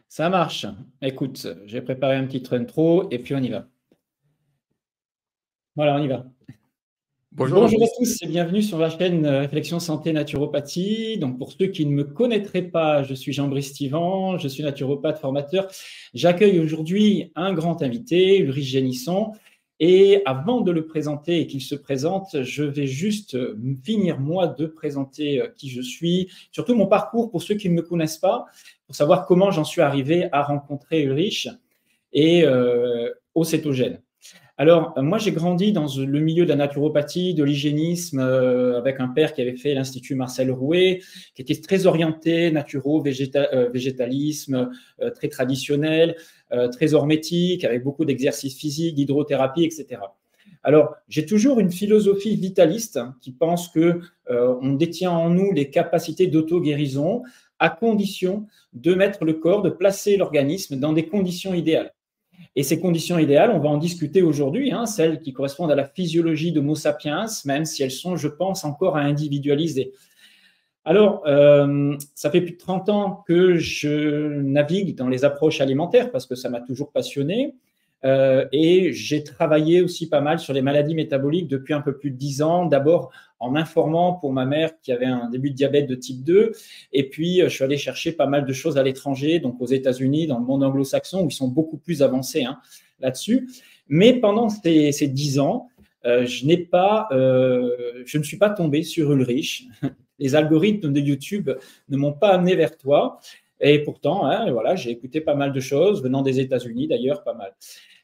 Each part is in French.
Ça marche. Écoute, j'ai préparé un petit intro et puis on y va. Voilà, on y va. Bonjour Bonjour à Régis. tous et bienvenue sur la chaîne Réflexion Santé Naturopathie. Donc, pour ceux qui ne me connaîtraient pas, je suis Jean-Brice Tivan, je suis naturopathe formateur. J'accueille aujourd'hui un grand invité, Ulrich Génisson. Et avant de le présenter et qu'il se présente, je vais juste finir moi de présenter qui je suis, surtout mon parcours pour ceux qui ne me connaissent pas, pour savoir comment j'en suis arrivé à rencontrer Ulrich et au cétogène. Alors, moi, j'ai grandi dans le milieu de la naturopathie, de l'hygiénisme, avec un père qui avait fait l'Institut Marcel Rouet, qui était très orienté végétalisme, très traditionnel, très hormétique, avec beaucoup d'exercices physiques, d'hydrothérapie, etc. Alors, j'ai toujours une philosophie vitaliste qui pense que on détient en nous les capacités d'auto-guérison à condition de mettre le corps, de placer l'organisme dans des conditions idéales. Et ces conditions idéales, on va en discuter aujourd'hui, hein, celles qui correspondent à la physiologie d'Homo sapiens, même si elles sont, je pense, encore à individualiser. Alors, ça fait plus de 30 ans que je navigue dans les approches alimentaires parce que ça m'a toujours passionné. Et j'ai travaillé aussi pas mal sur les maladies métaboliques depuis un peu plus de 10 ans. D'abord en m'informant pour ma mère qui avait un début de diabète de type 2. Et puis, je suis allé chercher pas mal de choses à l'étranger, donc aux États-Unis, dans le monde anglo-saxon, où ils sont beaucoup plus avancés hein, là-dessus. Mais pendant ces 10 ans, je ne suis pas tombé sur Ulrich. Les algorithmes de YouTube ne m'ont pas amené vers toi. Et pourtant, hein, voilà, j'ai écouté pas mal de choses, venant des États-Unis d'ailleurs, pas mal.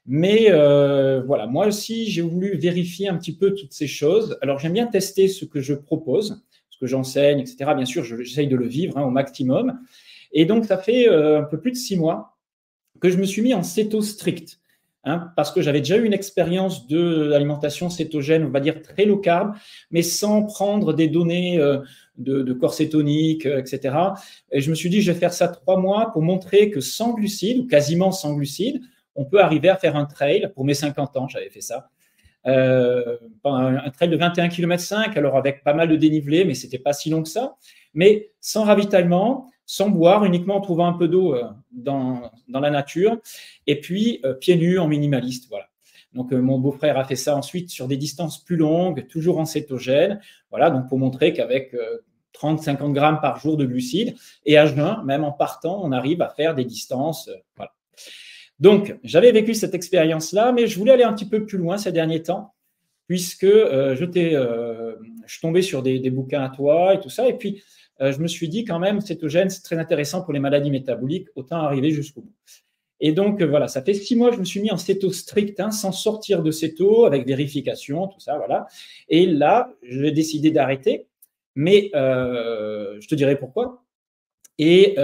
Mais voilà, moi aussi, j'ai voulu vérifier un petit peu toutes ces choses. Alors, j'aime bien tester ce que je propose, ce que j'enseigne, etc. Bien sûr, j'essaye de le vivre hein, au maximum. Et donc, ça fait un peu plus de 6 mois que je me suis mis en céto strict. Hein, parce que j'avais déjà eu une expérience de l'alimentation cétogène, on va dire très low carb, mais sans prendre des données de corps cétonique, etc. Et je me suis dit, je vais faire ça 3 mois pour montrer que sans glucides, ou quasiment sans glucides, on peut arriver à faire un trail. Pour mes 50 ans, j'avais fait ça. Un trail de 21 km 5, alors avec pas mal de dénivelé, mais c'était pas si long que ça. Mais sans ravitaillement, sans boire, uniquement en trouvant un peu d'eau dans la nature, et puis pieds nus en minimaliste. Voilà. Donc mon beau-frère a fait ça ensuite sur des distances plus longues, toujours en cétogène. Voilà, donc pour montrer qu'avec 30-50 grammes par jour de glucides, et à jeun, même en partant, on arrive à faire des distances. Voilà. Donc, j'avais vécu cette expérience-là, mais je voulais aller un petit peu plus loin ces derniers temps, puisque je suis tombé sur des bouquins à toi et tout ça, et puis je me suis dit quand même, cétogène, c'est très intéressant pour les maladies métaboliques, autant arriver jusqu'au bout. Et donc, voilà, ça fait 6 mois que je me suis mis en céto strict, hein, sans sortir de céto, avec vérification, tout ça, voilà. Et là, j'ai décidé d'arrêter, mais je te dirai pourquoi. Et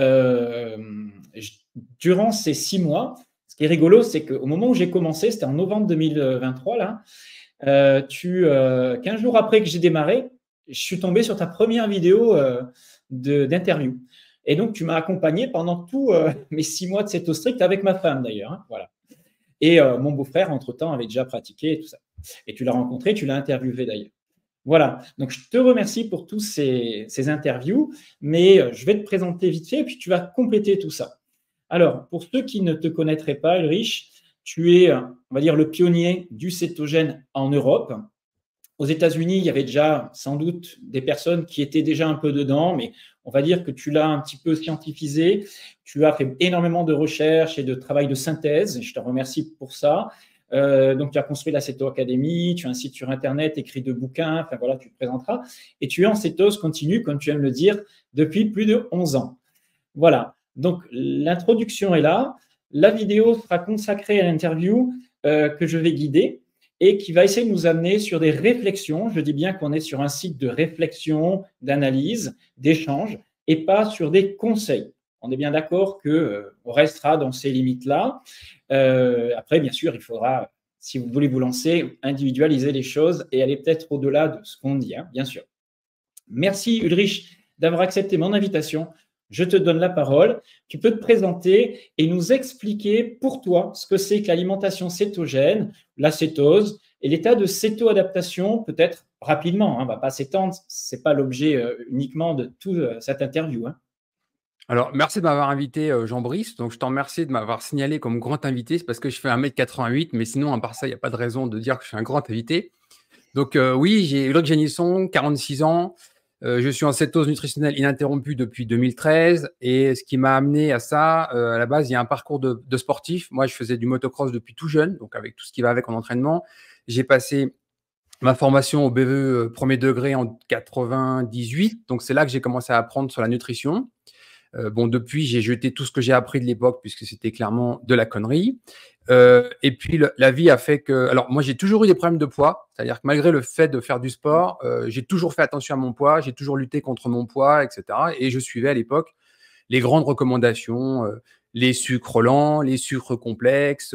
durant ces 6 mois, ce qui est rigolo, c'est qu'au moment où j'ai commencé, c'était en novembre 2023, là, 15 jours après que j'ai démarré, je suis tombé sur ta première vidéo d'interview. Et donc, tu m'as accompagné pendant tous mes 6 mois de céto strict avec ma femme d'ailleurs. Hein, voilà. Et mon beau-frère, entre-temps, avait déjà pratiqué et tout ça. Et tu l'as rencontré, tu l'as interviewé d'ailleurs. Voilà, donc je te remercie pour tous ces interviews, mais je vais te présenter vite fait et puis tu vas compléter tout ça. Alors, pour ceux qui ne te connaîtraient pas, Ulrich, tu es, on va dire, le pionnier du cétogène en Europe. Aux États-Unis, il y avait déjà sans doute des personnes qui étaient déjà un peu dedans, mais on va dire que tu l'as un petit peu scientifisé. Tu as fait énormément de recherches et de travail de synthèse. Je te remercie pour ça. Donc, tu as construit la Céto Academy, tu as un site sur Internet, écrit 2 bouquins, enfin voilà, tu te présenteras. Et tu es en cétose continue, comme tu aimes le dire, depuis plus de 11 ans. Voilà, donc l'introduction est là. La vidéo sera consacrée à l'interview que je vais guider et qui va essayer de nous amener sur des réflexions. Je dis bien qu'on est sur un site de réflexion, d'analyse, d'échange et pas sur des conseils. On est bien d'accord qu'on restera dans ces limites-là. Après, bien sûr, il faudra, si vous voulez vous lancer, individualiser les choses et aller peut-être au-delà de ce qu'on dit, hein, bien sûr. Merci Ulrich d'avoir accepté mon invitation. Je te donne la parole. Tu peux te présenter et nous expliquer pour toi ce que c'est que l'alimentation cétogène, la cétose et l'état de céto-adaptation, peut-être rapidement. Hein, on ne va pas s'étendre, ce n'est pas l'objet uniquement de toute cette interview. Hein. Alors, merci de m'avoir invité, Jean-Brice. Donc, je t'en remercie de m'avoir signalé comme grand invité. C'est parce que je fais 1,88 m, mais sinon, à part ça, il n'y a pas de raison de dire que je suis un grand invité. Donc, oui, j'ai Ulrich Génisson, 46 ans. Je suis en cétose nutritionnelle ininterrompue depuis 2013. Et ce qui m'a amené à ça, à la base, il y a un parcours de sportif. Moi, je faisais du motocross depuis tout jeune, donc avec tout ce qui va avec en entraînement. J'ai passé ma formation au BVE premier degré en 98. Donc, c'est là que j'ai commencé à apprendre sur la nutrition. Bon, depuis, j'ai jeté tout ce que j'ai appris de l'époque puisque c'était clairement de la connerie. Et puis, la vie a fait que… Alors, moi, j'ai toujours eu des problèmes de poids. C'est-à-dire que malgré le fait de faire du sport, j'ai toujours fait attention à mon poids, j'ai toujours lutté contre mon poids, etc. Et je suivais à l'époque les grandes recommandations, les sucres lents, les sucres complexes,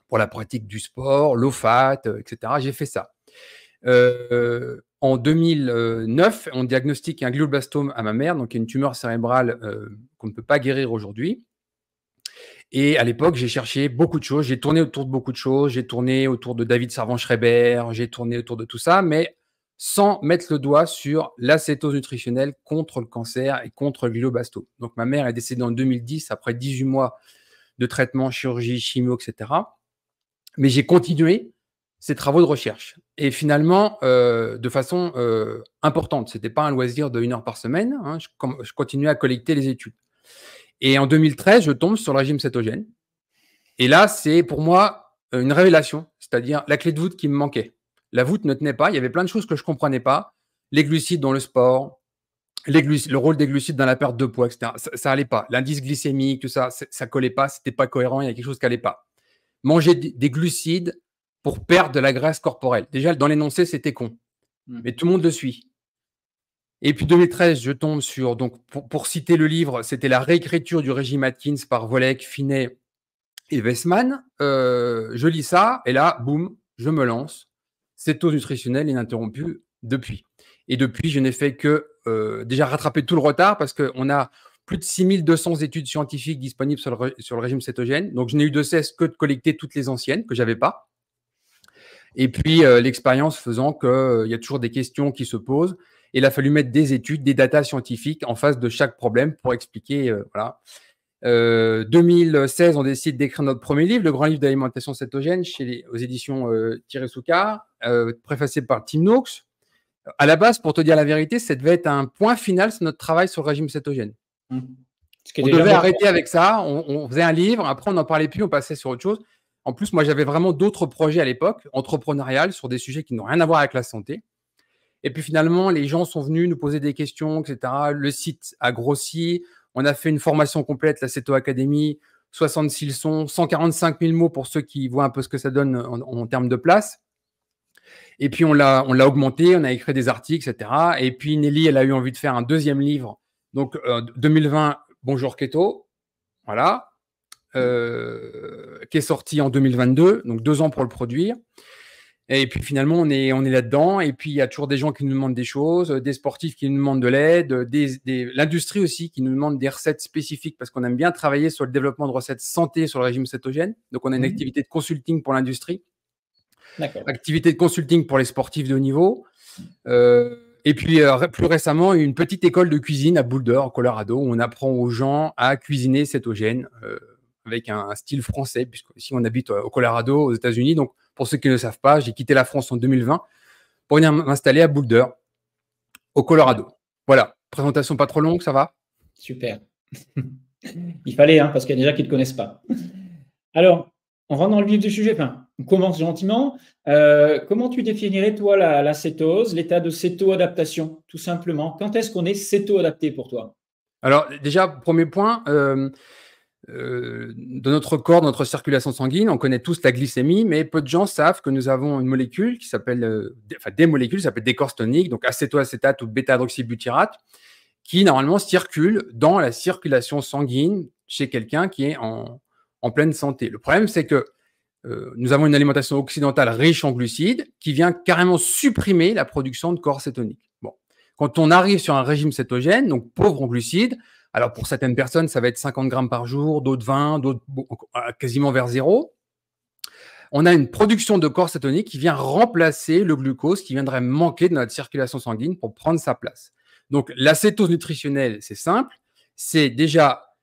pour la pratique du sport, low fat, etc. J'ai fait ça. En 2009, on diagnostique un glioblastome à ma mère, donc une tumeur cérébrale qu'on ne peut pas guérir aujourd'hui. Et à l'époque, j'ai cherché beaucoup de choses. J'ai tourné autour de beaucoup de choses. J'ai tourné autour de David Servan-Schreiber. J'ai tourné autour de tout ça, mais sans mettre le doigt sur l'acétose nutritionnelle contre le cancer et contre le glioblastome. Donc, ma mère est décédée en 2010 après 18 mois de traitement, chirurgie, chimio, etc. Mais j'ai continué ces travaux de recherche. Et finalement, de façon importante. Ce n'était pas un loisir de 1 heure par semaine. Hein. Je continuais à collecter les études. Et en 2013, je tombe sur le régime cétogène. Et là, c'est pour moi une révélation, c'est-à-dire la clé de voûte qui me manquait. La voûte ne tenait pas. Il y avait plein de choses que je ne comprenais pas. Les glucides dans le sport, le rôle des glucides dans la perte de poids, etc. Ça n'allait pas. L'indice glycémique, tout ça, ça ne collait pas. Ce n'était pas cohérent. Il y a quelque chose qui n'allait pas. Manger des glucides pour perdre de la graisse corporelle. Déjà, dans l'énoncé, c'était con. Mais tout le monde le suit. Et puis 2013, je tombe sur, donc pour citer le livre, c'était la réécriture du régime Atkins par Volek, Finet et Westman. Je lis ça et là, boum, je me lance. Cétose nutritionnelle ininterrompue depuis. Et depuis, je n'ai fait que déjà rattraper tout le retard parce qu'on a plus de 6200 études scientifiques disponibles sur le régime cétogène. Donc, je n'ai eu de cesse que de collecter toutes les anciennes que je n'avais pas. Et puis, l'expérience faisant qu'il y a toujours des questions qui se posent. Et il a fallu mettre des études, des datas scientifiques en face de chaque problème pour expliquer. Voilà. 2016, on décide d'écrire notre premier livre, le grand livre d'alimentation cétogène aux éditions Thierry Soucard, préfacé par Tim Noakes. À la base, pour te dire la vérité, ça devait être un point final sur notre travail sur le régime cétogène. On devait arrêter avec ça, on faisait un livre, après on n'en parlait plus, on passait sur autre chose. En plus, moi, j'avais vraiment d'autres projets à l'époque, entrepreneuriales, sur des sujets qui n'ont rien à voir avec la santé. Et puis finalement, les gens sont venus nous poser des questions, etc. Le site a grossi. On a fait une formation complète, la Céto Academy, 66 leçons, 145 000 mots pour ceux qui voient un peu ce que ça donne en termes de place. Et puis on l'a augmenté, on a écrit des articles, etc. Et puis Nelly, elle a eu envie de faire un deuxième livre. Donc 2020, Bonjour Keto, voilà, qui est sorti en 2022, donc 2 ans pour le produire. Et puis finalement, on est là-dedans. Et puis il y a toujours des gens qui nous demandent des choses, des sportifs qui nous demandent de l'aide, l'industrie aussi qui nous demande des recettes spécifiques parce qu'on aime bien travailler sur le développement de recettes santé sur le régime cétogène. Donc on a une activité de consulting pour l'industrie, activité de consulting pour les sportifs de haut niveau. Et puis plus récemment, une petite école de cuisine à Boulder, au Colorado, où on apprend aux gens à cuisiner cétogène avec un style français, puisqu'ici on habite au Colorado, aux États-Unis. Donc pour ceux qui ne le savent pas, j'ai quitté la France en 2020 pour venir m'installer à Boulder, au Colorado. Voilà, présentation pas trop longue, ça va? Super. Il fallait, parce qu'il y a des gens qui ne te connaissent pas. Alors, on rentre dans le vif du sujet. Enfin, on commence gentiment. Comment tu définirais, toi, la cétose, l'état de céto-adaptation, tout simplement? Quand est-ce qu'on est céto-adapté pour toi? Alors, déjà, premier point, de notre corps, de notre circulation sanguine, on connaît tous la glycémie, mais peu de gens savent que nous avons une molécule qui s'appelle, des molécules qui s'appellent des corps toniques, donc acétoacétate ou bêta-hydroxybutyrate, qui normalement circulent dans la circulation sanguine chez quelqu'un qui est en pleine santé. Le problème, c'est que nous avons une alimentation occidentale riche en glucides qui vient carrément supprimer la production de corps cétoniques. Bon. Quand on arrive sur un régime cétogène, donc pauvre en glucides, alors pour certaines personnes, ça va être 50 grammes par jour, d'autres 20, d'autres quasiment vers 0. On a une production de corps cétoniques qui vient remplacer le glucose qui viendrait manquer de notre circulation sanguine pour prendre sa place. Donc la cétose nutritionnelle, c'est simple, c'est déjà,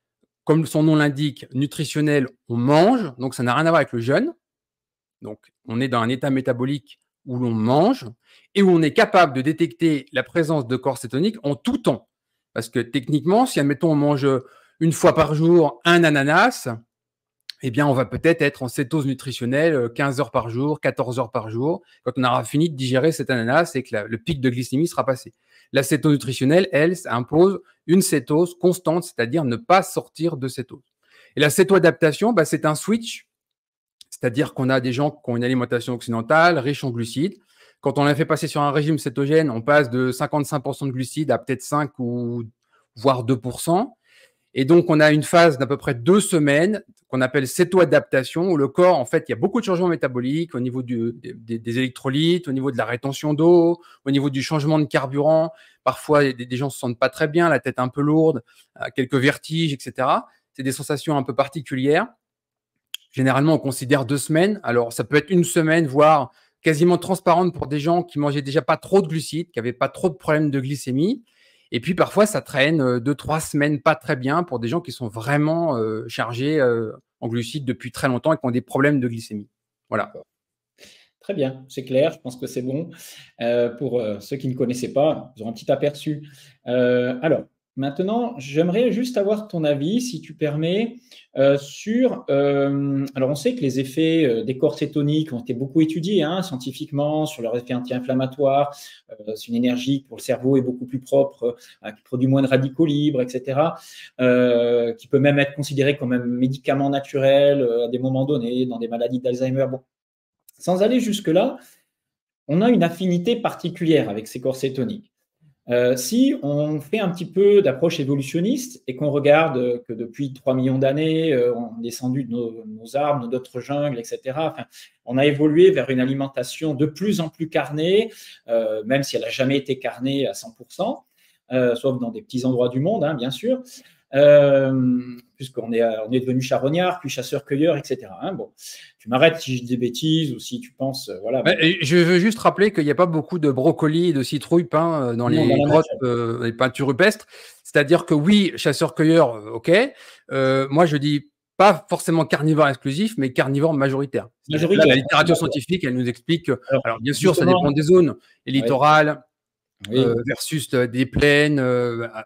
comme son nom l'indique, nutritionnel, on mange, donc ça n'a rien à voir avec le jeûne. Donc, on est dans un état métabolique où l'on mange et où on est capable de détecter la présence de corps cétoniques en tout temps. Parce que techniquement, si, admettons, on mange une fois par jour un ananas, eh bien, on va peut-être être en cétose nutritionnelle 15 heures par jour, 14 heures par jour, quand on aura fini de digérer cet ananas et que le pic de glycémie sera passé. La cétose nutritionnelle, elle, ça impose une cétose constante, c'est-à-dire ne pas sortir de cétose. Et la cétoadaptation, bah, c'est un switch, c'est-à-dire qu'on a des gens qui ont une alimentation occidentale riche en glucides. Quand on la fait passer sur un régime cétogène, on passe de 55% de glucides à peut-être 5 ou voire 2%. Et donc, on a une phase d'à peu près 2 semaines qu'on appelle cétoadaptation, où le corps, en fait, il y a beaucoup de changements métaboliques au niveau des électrolytes, au niveau de la rétention d'eau, au niveau du changement de carburant. Parfois, des gens ne se sentent pas très bien, la tête un peu lourde, quelques vertiges, etc. C'est des sensations un peu particulières. Généralement, on considère 2 semaines. Alors, ça peut être 1 semaine, voire quasiment transparente pour des gens qui mangeaient déjà pas trop de glucides, qui n'avaient pas trop de problèmes de glycémie. Et puis, parfois, ça traîne 2-3 semaines pas très bien pour des gens qui sont vraiment chargés en glucides depuis très longtemps et qui ont des problèmes de glycémie. Voilà. Très bien, c'est clair, je pense que c'est bon. Pour ceux qui ne connaissaient pas, ils auront un petit aperçu. Alors, maintenant, j'aimerais juste avoir ton avis, si tu permets, sur… alors, on sait que les effets des corps cétoniques ont été beaucoup étudiés scientifiquement, sur leur effet anti-inflammatoire. C'est une énergie pour le cerveau est beaucoup plus propre, qui produit moins de radicaux libres, etc. Qui peut même être considéré comme un médicament naturel à des moments donnés, dans des maladies d'Alzheimer. Bon. Sans aller jusque-là, on a une affinité particulière avec ces corps cétoniques. Si on fait un petit peu d'approche évolutionniste et qu'on regarde que depuis 3 millions d'années, on est descendu de nos arbres, de notre jungle, etc., enfin, on a évolué vers une alimentation de plus en plus carnée, même si elle n'a jamais été carnée à 100%, sauf dans des petits endroits du monde, bien sûr. Puisqu'on est devenu charognard, puis chasseur-cueilleur, etc. Bon, tu m'arrêtes si je dis des bêtises ou si tu penses, voilà. Je veux juste rappeler qu'il n'y a pas beaucoup de brocolis et de citrouilles peints dans les grottes, les peintures rupestres. C'est-à-dire que oui, chasseur-cueilleur, ok. Moi, je dis pas forcément carnivore exclusif, mais carnivore majoritaire. Là, la littérature scientifique, elle nous explique que, alors bien sûr, ça dépend des zones. Les littorales, versus des plaines.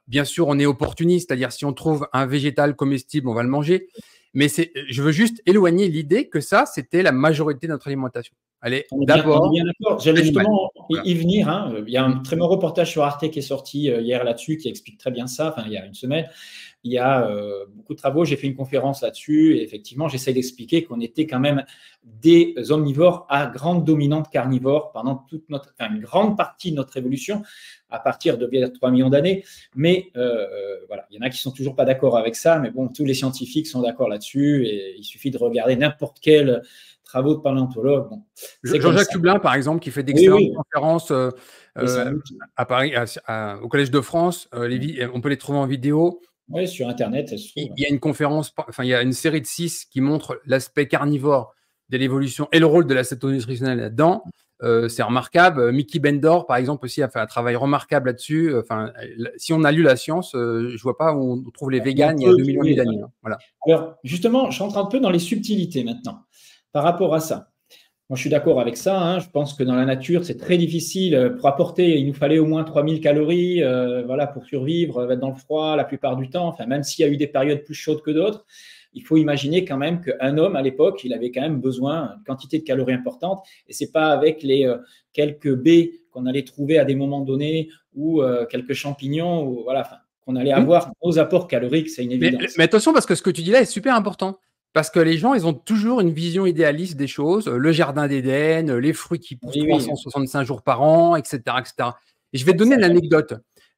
Bien sûr, on est opportuniste, c'est-à-dire si on trouve un végétal comestible, on va le manger. Mais je veux juste éloigner l'idée que ça, c'était la majorité de notre alimentation. Allez, d'abord. J'allais justement y venir. Il y a un très bon reportage sur Arte qui est sorti hier là-dessus, qui explique très bien ça, il y a 1 semaine. Il y a beaucoup de travaux, j'ai fait une conférence là-dessus et effectivement, j'essaie d'expliquer qu'on était quand même des omnivores à grande dominante carnivore pendant toute une grande partie de notre évolution, à partir de 3 millions d'années. Mais voilà, il y en a qui ne sont toujours pas d'accord avec ça, mais bon, tous les scientifiques sont d'accord là-dessus et il suffit de regarder n'importe quel travaux de paléontologues. Bon, Jean-Jacques Hublin, par exemple, qui fait d'excellentes conférences à Paris, au Collège de France. On peut les trouver en vidéo. Oui, sur Internet. Il y a une conférence, il y a une série de 6 qui montre l'aspect carnivore de l'évolution et le rôle de la cétose nutritionnelle là-dedans. C'est remarquable. Mickey Bendor, par exemple, aussi a fait un travail remarquable là-dessus. Si on a lu la science, je ne vois pas où on trouve les véganes il y a 2 millions d'années. Voilà. Alors, justement, je rentre un peu dans les subtilités maintenant par rapport à ça. Moi, je suis d'accord avec ça. Je pense que dans la nature, c'est très difficile. Pour apporter, il nous fallait au moins 3000 calories voilà, pour survivre, être dans le froid la plupart du temps. Enfin, même s'il y a eu des périodes plus chaudes que d'autres, il faut imaginer quand même qu'un homme, à l'époque, il avait quand même besoin d'une quantité de calories importante. Et ce n'est pas avec les quelques baies qu'on allait trouver à des moments donnés ou quelques champignons ou, voilà, qu'on allait avoir nos apports caloriques. C'est une évidence. Mais attention, parce que ce que tu dis là est super important. Parce que les gens, ils ont toujours une vision idéaliste des choses, le jardin d'Éden, les fruits qui poussent 365 jours par an, etc., etc. Et je vais te donner une anecdote.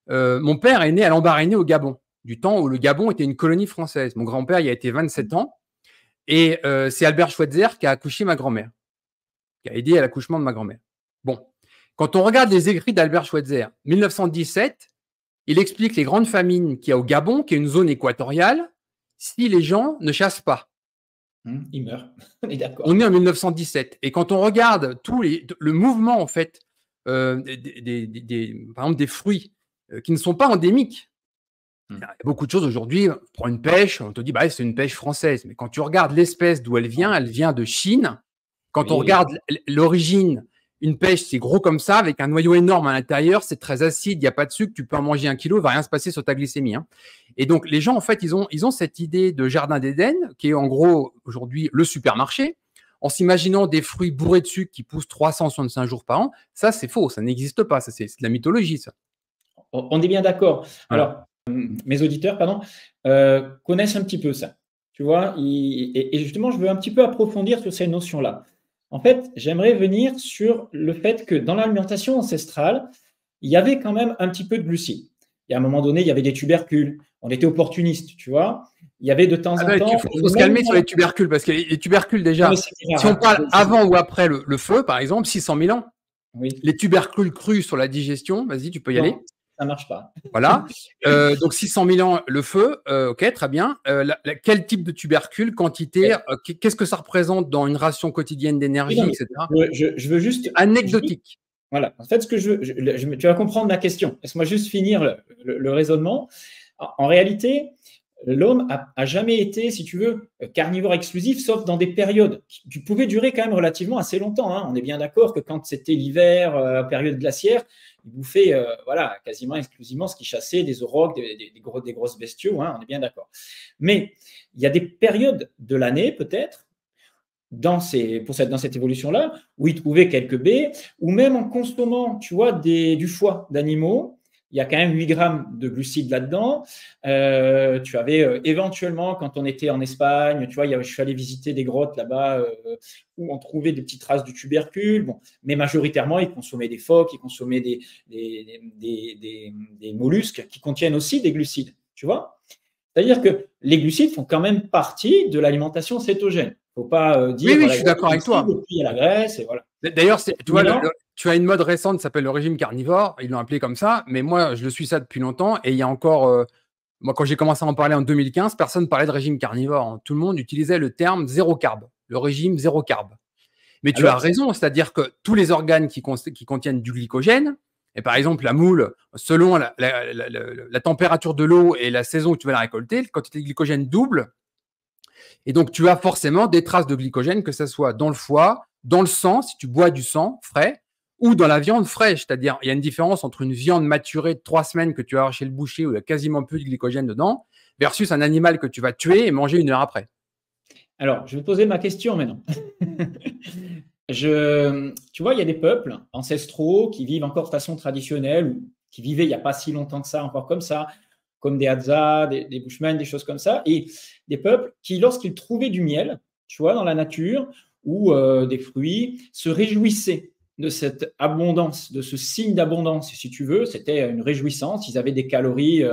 Mon père est né à Lambaréné au Gabon, du temps où le Gabon était une colonie française. Mon grand-père, il a été 27 ans, et c'est Albert Schweitzer qui a accouché ma grand-mère, qui a aidé à l'accouchement de ma grand-mère. Bon, quand on regarde les écrits d'Albert Schweitzer, 1917, il explique les grandes famines qu'il y a au Gabon, qui est une zone équatoriale, si les gens ne chassent pas. Il meurt. On est d'accord. On est en 1917. Et quand on regarde le mouvement, en fait, par exemple, des fruits qui ne sont pas endémiques, Il y a beaucoup de choses aujourd'hui. Pour une pêche, on te dit, bah, c'est une pêche française. Mais quand tu regardes l'espèce d'où elle vient de Chine. Quand on regarde l'origine, une pêche, c'est gros comme ça, avec un noyau énorme à l'intérieur, c'est très acide, il n'y a pas de sucre, tu peux en manger 1 kilo, il ne va rien se passer sur ta glycémie. Hein. Et donc, les gens, en fait, ils ont cette idée de jardin d'Éden, qui est en gros, aujourd'hui, le supermarché, en s'imaginant des fruits bourrés de sucre qui poussent 365 jours par an. Ça, c'est faux, ça n'existe pas, ça, c'est de la mythologie, ça. On est bien d'accord. Voilà. Alors, mes auditeurs, connaissent un petit peu ça. Tu vois, et justement, je veux un petit peu approfondir sur ces notions-là. En fait, j'aimerais venir sur le fait que dans l'alimentation ancestrale, il y avait quand même un petit peu de glucides. Et à un moment donné, il y avait des tubercules. On était opportunistes, tu vois. Il y avait de temps en temps. Il faut se calmer sur les tubercules, parce que les tubercules, déjà, non, si on parle avant ou après le feu, par exemple, 600 000 ans, oui. Les tubercules crus sur la digestion, vas-y, tu peux y aller. Ça ne marche pas. Voilà. Donc, 600 000 ans, le feu, ok, très bien. Quel type de tubercule, quantité, qu'est-ce que ça représente dans une ration quotidienne d'énergie, etc. Je veux juste… Anecdotique. Voilà. En fait, ce que tu vas comprendre ma question. Laisse-moi juste finir le raisonnement. En réalité, l'homme a jamais été, si tu veux, carnivore exclusif, sauf dans des périodes qui pouvaient durer quand même relativement assez longtemps. Hein. On est bien d'accord que quand c'était l'hiver, période glaciaire, il bouffait quasiment exclusivement ce qu'il chassait, des aurochs, des grosses bestiaux, hein, on est bien d'accord. Mais il y a des périodes de l'année, peut-être, dans cette évolution-là, où il trouvait quelques baies, ou même en consommant, tu vois, du foie d'animaux. Il y a quand même 8 grammes de glucides là-dedans. Tu avais éventuellement, quand on était en Espagne, tu vois, je suis allé visiter des grottes là-bas où on trouvait des petites traces de tubercules. Bon, mais majoritairement, ils consommaient des phoques, ils consommaient des mollusques qui contiennent aussi des glucides, tu vois. C'est-à-dire que les glucides font quand même partie de l'alimentation cétogène. Il ne faut pas dire… Oui, je suis d'accord avec toi. Et puis il y a la graisse, et voilà. D'ailleurs, tu vois, tu as une mode récente qui s'appelle le régime carnivore. Ils l'ont appelé comme ça. Mais moi, je le suis ça depuis longtemps. Et il y a encore… moi, quand j'ai commencé à en parler en 2015, personne ne parlait de régime carnivore. Hein. Tout le monde utilisait le terme zéro carb, le régime zéro carb. Mais tu as raison, c'est-à-dire que tous les organes qui contiennent du glycogène, et par exemple la moule, selon la température de l'eau et la saison où tu vas la récolter, la quantité de glycogène double. Et donc, tu as forcément des traces de glycogène, que ce soit dans le foie, dans le sang, si tu bois du sang frais, ou dans la viande fraîche. C'est-à-dire, il y a une différence entre une viande maturée de 3 semaines que tu as chez le boucher où il y a quasiment plus de glycogène dedans, versus un animal que tu vas tuer et manger 1 heure après. Alors, je vais poser ma question maintenant. Tu vois, il y a des peuples ancestraux qui vivent encore de façon traditionnelle, ou qui vivaient il n'y a pas si longtemps que ça, encore comme ça, comme des Hadza, des Bushmen, des choses comme ça, et des peuples qui, lorsqu'ils trouvaient du miel, tu vois, dans la nature, ou des fruits, se réjouissaient de cette abondance, de ce signe d'abondance, si tu veux. C'était une réjouissance, ils avaient des calories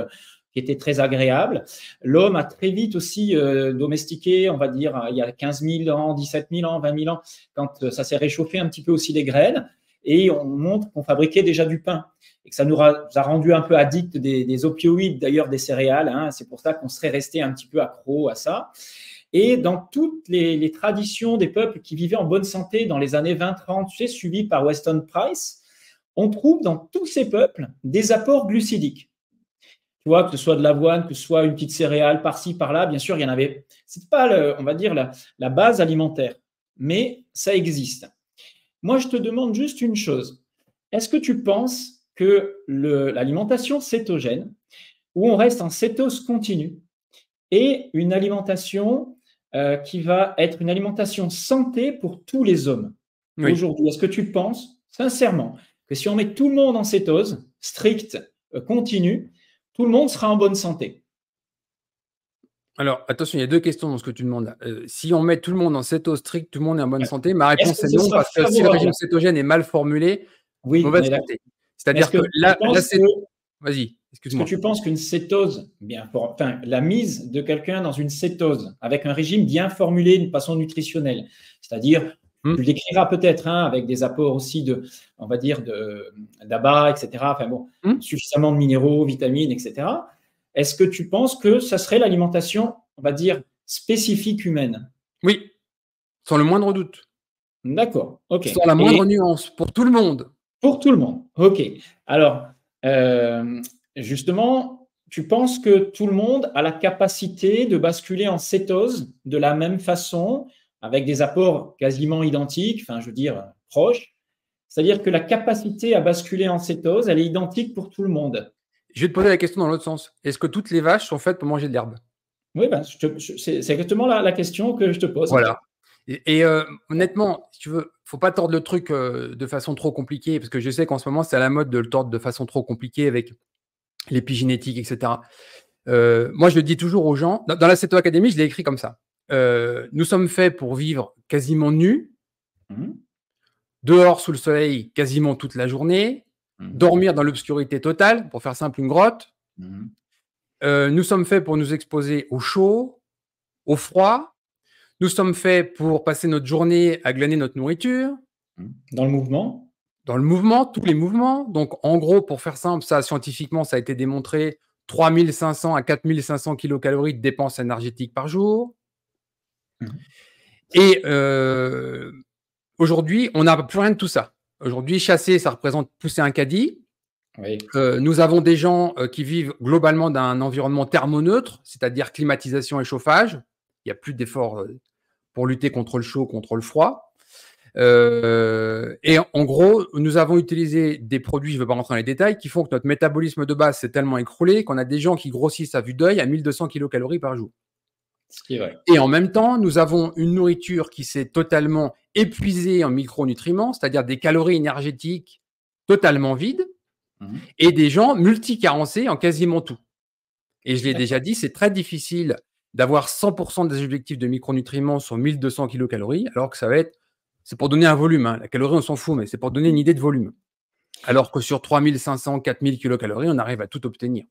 qui étaient très agréables. L'homme a très vite aussi domestiqué, on va dire, il y a 15 000 ans, 17 000 ans, 20 000 ans, quand ça s'est réchauffé un petit peu aussi les graines, et on montre qu'on fabriquait déjà du pain, et que ça nous a rendu un peu addicts des opioïdes, d'ailleurs des céréales. Hein. C'est pour ça qu'on serait resté un petit peu accro à ça. Et dans toutes les traditions des peuples qui vivaient en bonne santé dans les années 20-30, tu sais, suivies par Weston Price, on trouve dans tous ces peuples des apports glucidiques. Tu vois, que ce soit de l'avoine, que ce soit une petite céréale par-ci, par-là, bien sûr, il y en avait. Ce n'est pas, on va dire, la base alimentaire, mais ça existe. Moi, je te demande juste une chose. Est-ce que tu penses que l'alimentation cétogène, où on reste en cétose continue, est une alimentation qui va être une alimentation santé pour tous les hommes aujourd'hui? Est-ce que tu penses, sincèrement, que si on met tout le monde en cétose stricte, continue, tout le monde sera en bonne santé? Alors, attention, il y a 2 questions dans ce que tu demandes. Si on met tout le monde en cétose stricte, tout le monde est en bonne santé, ma réponse est non, parce que si le régime cétogène est mal formulé, mauvaise santé. C'est-à-dire que vas-y, excuse-moi. Est-ce que tu penses qu'une cétose, la mise de quelqu'un dans une cétose avec un régime bien formulé d'une façon nutritionnelle, c'est-à-dire, tu le décriras peut-être, hein, avec des apports aussi on va dire, d'ABA, etc. Enfin bon, suffisamment de minéraux, vitamines, etc. Est-ce que tu penses que ça serait l'alimentation, on va dire, spécifique humaine? Oui, sans le moindre doute. D'accord, ok. Sans la moindre nuance, pour tout le monde. Pour tout le monde, ok. Alors, justement, tu penses que tout le monde a la capacité de basculer en cétose de la même façon, avec des apports quasiment identiques, enfin, je veux dire, proches. C'est-à-dire que la capacité à basculer en cétose, elle est identique pour tout le monde. Je vais te poser la question dans l'autre sens. Est-ce que toutes les vaches sont faites pour manger de l'herbe? Oui, ben, c'est exactement la question que je te pose, en fait. Voilà. Honnêtement, si tu veux, faut pas tordre le truc de façon trop compliquée, parce que je sais qu'en ce moment, c'est à la mode de le tordre de façon trop compliquée avec l'épigénétique, etc. Moi, je le dis toujours aux gens, dans la Céto Académie, je l'ai écrit comme ça. Nous sommes faits pour vivre quasiment nus, dehors sous le soleil quasiment toute la journée, dormir dans l'obscurité totale, pour faire simple, une grotte. Nous sommes faits pour nous exposer au chaud, au froid. Nous sommes faits pour passer notre journée à glaner notre nourriture. Dans le mouvement. Dans le mouvement, tous les mouvements. Donc, en gros, pour faire simple, ça, scientifiquement, ça a été démontré, 3500 à 4500 kilocalories de dépenses énergétiques par jour. Et aujourd'hui, on n'a plus rien de tout ça. Aujourd'hui, chasser, ça représente pousser un caddie. Oui. Nous avons des gens qui vivent globalement dans un environnement thermoneutre, c'est-à-dire climatisation et chauffage. Il n'y a plus d'efforts pour lutter contre le chaud, contre le froid. Et en gros, nous avons utilisé des produits, je ne veux pas rentrer dans les détails, qui font que notre métabolisme de base s'est tellement écroulé qu'on a des gens qui grossissent à vue d'œil à 1200 kilocalories par jour. Ce qui est vrai. Et en même temps, nous avons une nourriture qui s'est totalement épuisée en micronutriments, c'est-à-dire des calories énergétiques totalement vides, et des gens multicarencés en quasiment tout. Et je l'ai déjà dit, c'est très difficile d'avoir 100% des objectifs de micronutriments sur 1200 kilocalories, alors que ça va être, c'est pour donner un volume, hein. La calorie, on s'en fout, mais c'est pour donner une idée de volume. Alors que sur 3500, 4000 kilocalories, on arrive à tout obtenir.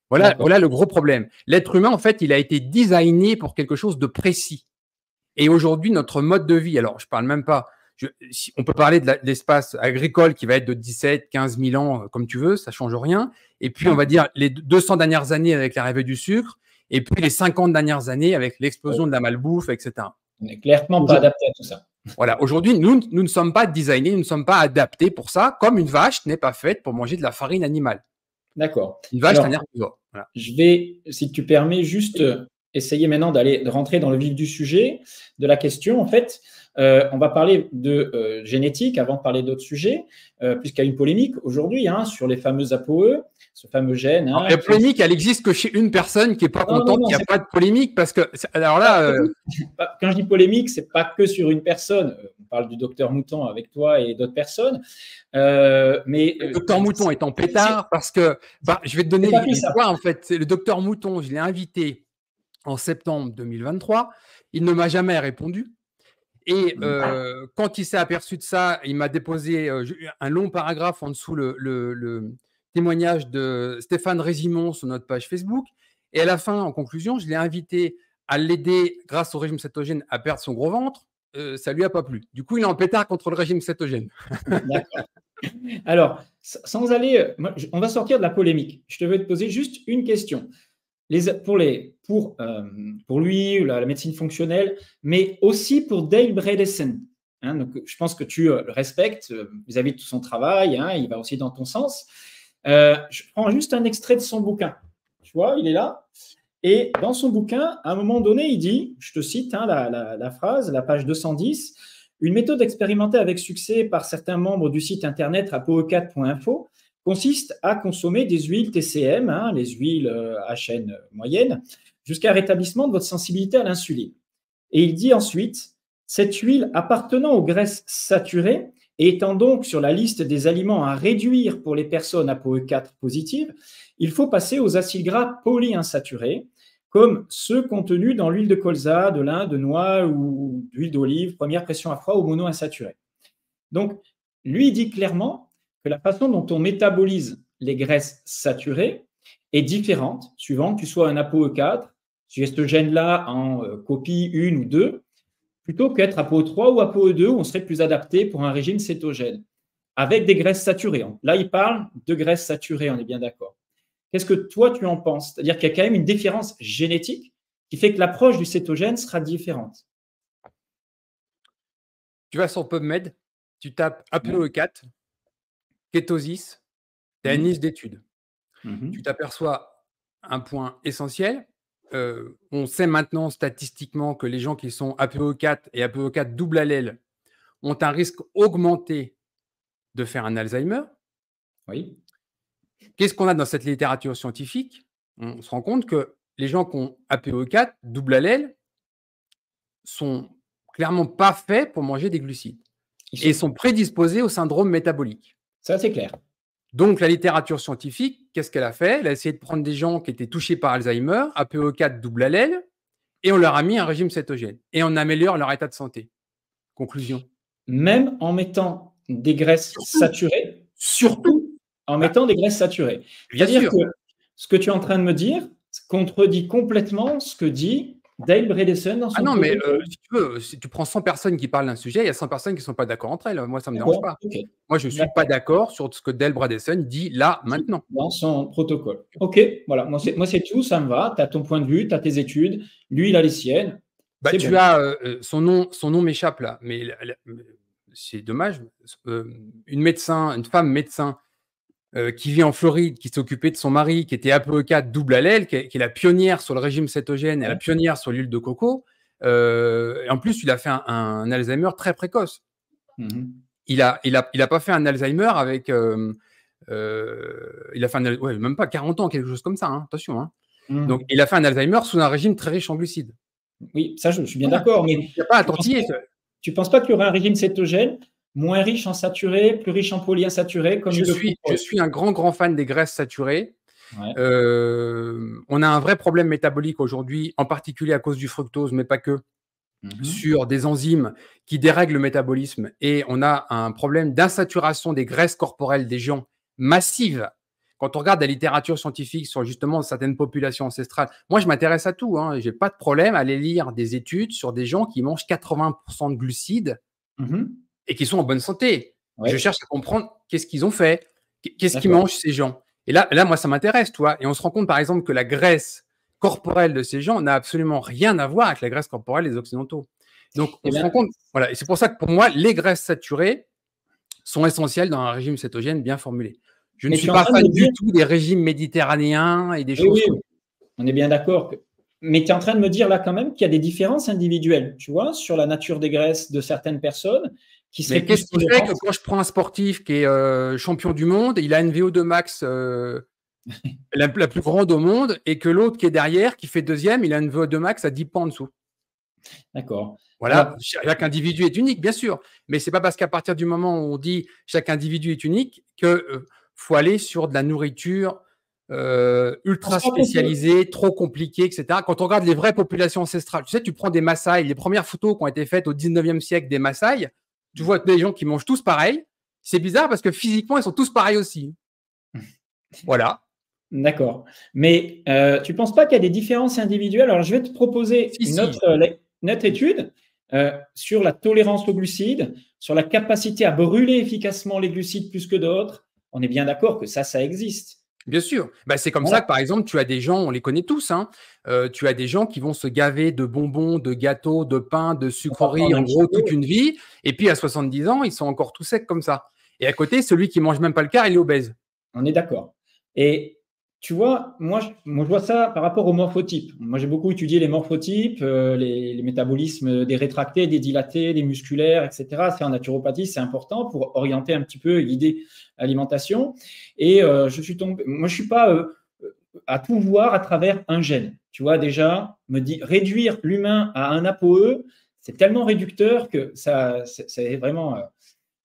Voilà le gros problème. L'être humain, en fait, il a été designé pour quelque chose de précis. Et aujourd'hui, notre mode de vie, alors je parle même pas, on peut parler de l'espace agricole qui va être de 17, 15 000 ans, comme tu veux, ça change rien. Et puis, on va dire les 200 dernières années avec l'arrivée du sucre, et puis les 50 dernières années avec l'explosion de la malbouffe, etc. On n'est clairement pas adapté à tout ça. Voilà, aujourd'hui, nous ne sommes pas designés, nous ne sommes pas adaptés pour ça, comme une vache n'est pas faite pour manger de la farine animale. D'accord. Une vache, c'est un herbivore. Voilà. Je vais, si tu permets, juste essayer maintenant de rentrer dans le vif du sujet, de la question. En fait, on va parler de génétique avant de parler d'autres sujets, puisqu'il y a une polémique aujourd'hui sur les fameux ApoE, ce fameux gène. La polémique, elle existe que chez une personne qui n'est pas contente qu'il n'y a pas de polémique, parce que, alors là… Quand je dis polémique, ce n'est pas que sur une personne. On parle du docteur Mouton avec toi et d'autres personnes. Mais le docteur Mouton est en pétard parce que, je vais te donner l'histoire en fait. C'est le docteur Mouton, je l'ai invité en septembre 2023. Il ne m'a jamais répondu. Et quand il s'est aperçu de ça, il m'a déposé un long paragraphe en dessous le témoignage de Stéphane Résimon sur notre page Facebook. Et à la fin, en conclusion, je l'ai invité à l'aider grâce au régime cétogène à perdre son gros ventre. Ça lui a pas plu. Du coup, il est en pétard contre le régime cétogène. D'accord. Alors, sans aller, on va sortir de la polémique. Je te vais te poser juste une question. Pour lui, la médecine fonctionnelle, mais aussi pour Dale Bredesen. Donc, je pense que tu le respectes vis-à-vis de tout son travail. Il va aussi dans ton sens. Je prends juste un extrait de son bouquin. Tu vois, il est là. Et dans son bouquin, à un moment donné, il dit, je te cite la phrase, la page 210, une méthode expérimentée avec succès par certains membres du site internet apoe4.info consiste à consommer des huiles TCM, les huiles à chaîne moyenne, jusqu'à rétablissement de votre sensibilité à l'insuline. Et il dit ensuite, cette huile appartenant aux graisses saturées et étant donc sur la liste des aliments à réduire pour les personnes ApoE4 positives, il faut passer aux acides gras polyinsaturés, comme ceux contenus dans l'huile de colza, de lin, de noix ou d'huile d'olive, première pression à froid ou monoinsaturée. Donc, lui, il dit clairement que la façon dont on métabolise les graisses saturées est différente, suivant que tu sois un ApoE4, tu es ce gène-là en copie 1 ou 2, plutôt qu'être ApoE3 ou ApoE2, où on serait plus adapté pour un régime cétogène, avec des graisses saturées. Là, il parle de graisses saturées, on est bien d'accord. Qu'est-ce que toi, tu en penses? C'est-à-dire qu'il y a quand même une différence génétique qui fait que l'approche du cétogène sera différente. Tu vas sur PubMed, tu tapes ApoE4, kétosis, tu as une liste d'études. Tu t'aperçois un point essentiel. On sait maintenant statistiquement que les gens qui sont APOE4 et APOE4 double allèle ont un risque augmenté de faire un Alzheimer. Oui. Qu'est-ce qu'on a dans cette littérature scientifique? On se rend compte que les gens qui ont APOE4 double allèle sont clairement pas faits pour manger des glucides et sont prédisposés au syndrome métabolique. Ça, c'est clair. Donc, la littérature scientifique, qu'est-ce qu'elle a fait? Elle a essayé de prendre des gens qui étaient touchés par Alzheimer, APOE4 double allèle, et on leur a mis un régime cétogène. Et on améliore leur état de santé. Conclusion. Même en mettant des graisses saturées, surtout en mettant des graisses saturées. C'est-à-dire que ce que tu es en train de me dire contredit complètement ce que dit Dale Bredesen dans son mais protocole. si tu veux, si tu prends 100 personnes qui parlent d'un sujet, il y a 100 personnes qui ne sont pas d'accord entre elles. Moi, ça ne me dérange pas. Okay. Moi, je ne suis pas d'accord sur ce que Dale Bredesen dit là, maintenant. Dans son protocole. OK, voilà. Moi, c'est tout, ça me va. Tu as ton point de vue, tu as tes études. Lui, il a les siennes. Tu as son nom m'échappe là, mais c'est dommage. Une femme médecin qui vit en Floride, qui s'occupait de son mari, qui était APOE4 double allèle, qui est la pionnière sur le régime cétogène et la pionnière sur l'huile de coco. Et en plus, il a fait un Alzheimer très précoce. Il n'a pas fait un Alzheimer avec... il a fait même pas 40 ans, quelque chose comme ça, hein, attention. Hein. Donc, il a fait un Alzheimer sous un régime très riche en glucides. Oui, ça, je suis bien d'accord. Mais il n'y a pas à tortiller. Tu ne penses pas qu'il y aurait un régime cétogène moins riche en saturés, plus riche en polyinsaturés comme je suis un grand fan des graisses saturées. Ouais. On a un vrai problème métabolique aujourd'hui, en particulier à cause du fructose, mais pas que, sur des enzymes qui dérèglent le métabolisme. Et on a un problème d'insaturation des graisses corporelles des gens massive. Quand on regarde la littérature scientifique sur justement certaines populations ancestrales, moi je m'intéresse à tout. Je n'ai pas de problème à aller lire des études sur des gens qui mangent 80% de glucides et qui sont en bonne santé. Ouais. Je cherche à comprendre qu'est-ce qu'ils ont fait, qu'est-ce qu'ils mangent ces gens. Et là, moi, ça m'intéresse, toi. Et on se rend compte, par exemple, que la graisse corporelle de ces gens n'a absolument rien à voir avec la graisse corporelle des Occidentaux. Donc, on se rend compte. Voilà. Et c'est pour ça que pour moi, les graisses saturées sont essentielles dans un régime cétogène bien formulé. Je ne suis pas fan du tout des régimes méditerranéens et des choses comme ça. On est bien d'accord. Mais tu es en train de me dire là quand même qu'il y a des différences individuelles, tu vois, sur la nature des graisses de certaines personnes. Mais qu'est-ce qui fait que quand je prends un sportif qui est champion du monde, il a une VO2 max la plus grande au monde, et que l'autre qui est derrière, qui fait deuxième, il a une VO2 max à 10 points en dessous. D'accord. Voilà, alors, chaque individu est unique, bien sûr. Mais ce n'est pas parce qu'à partir du moment où on dit chaque individu est unique qu'il faut aller sur de la nourriture ultra spécialisée, trop compliquée, etc. Quand on regarde les vraies populations ancestrales, tu sais, tu prends des Maasai, les premières photos qui ont été faites au 19e siècle des Maasai, tu vois des gens qui mangent tous pareil. C'est bizarre parce que physiquement, ils sont tous pareils aussi. Voilà. D'accord. Mais tu ne penses pas qu'il y a des différences individuelles? Alors, je vais te proposer une autre étude sur la tolérance aux glucides, sur la capacité à brûler efficacement les glucides plus que d'autres. On est bien d'accord que ça existe. Bien sûr. C'est comme ça que, par exemple, tu as des gens, on les connaît tous, tu as des gens qui vont se gaver de bonbons, de gâteaux, de pain, de sucreries, en gros, toute une vie. Et puis, à 70 ans, ils sont encore tout secs comme ça. Et à côté, celui qui ne mange même pas le quart, il est obèse. On est d'accord. Et tu vois, moi, je vois ça par rapport aux morphotypes. Moi, j'ai beaucoup étudié les morphotypes, les métabolismes des rétractés, des dilatés, des musculaires, etc. C'est en naturopathie, c'est important pour orienter un petit peu et guider l'alimentation. Et moi, je ne suis pas à tout voir à travers un gène. Tu vois, déjà, réduire l'humain à un ApoE, c'est tellement réducteur que c'est vraiment,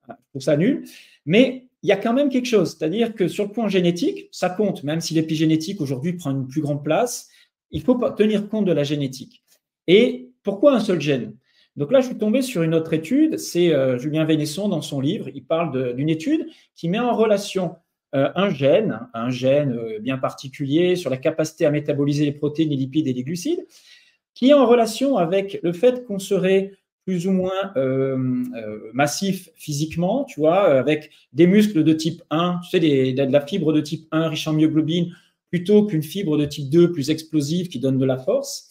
je trouve ça nul. Mais il y a quand même quelque chose, c'est-à-dire que sur le plan génétique, ça compte, même si l'épigénétique aujourd'hui prend une plus grande place, il faut tenir compte de la génétique. Et pourquoi un seul gène? Donc là, je suis tombé sur une autre étude, c'est Julien Vénesson dans son livre, il parle d'une étude qui met en relation un gène bien particulier sur la capacité à métaboliser les protéines, les lipides et les glucides, qui est en relation avec le fait qu'on serait plus ou moins massif physiquement, tu vois, avec des muscles de type 1, tu sais, de la fibre de type 1 riche en myoglobine, plutôt qu'une fibre de type 2 plus explosive qui donne de la force,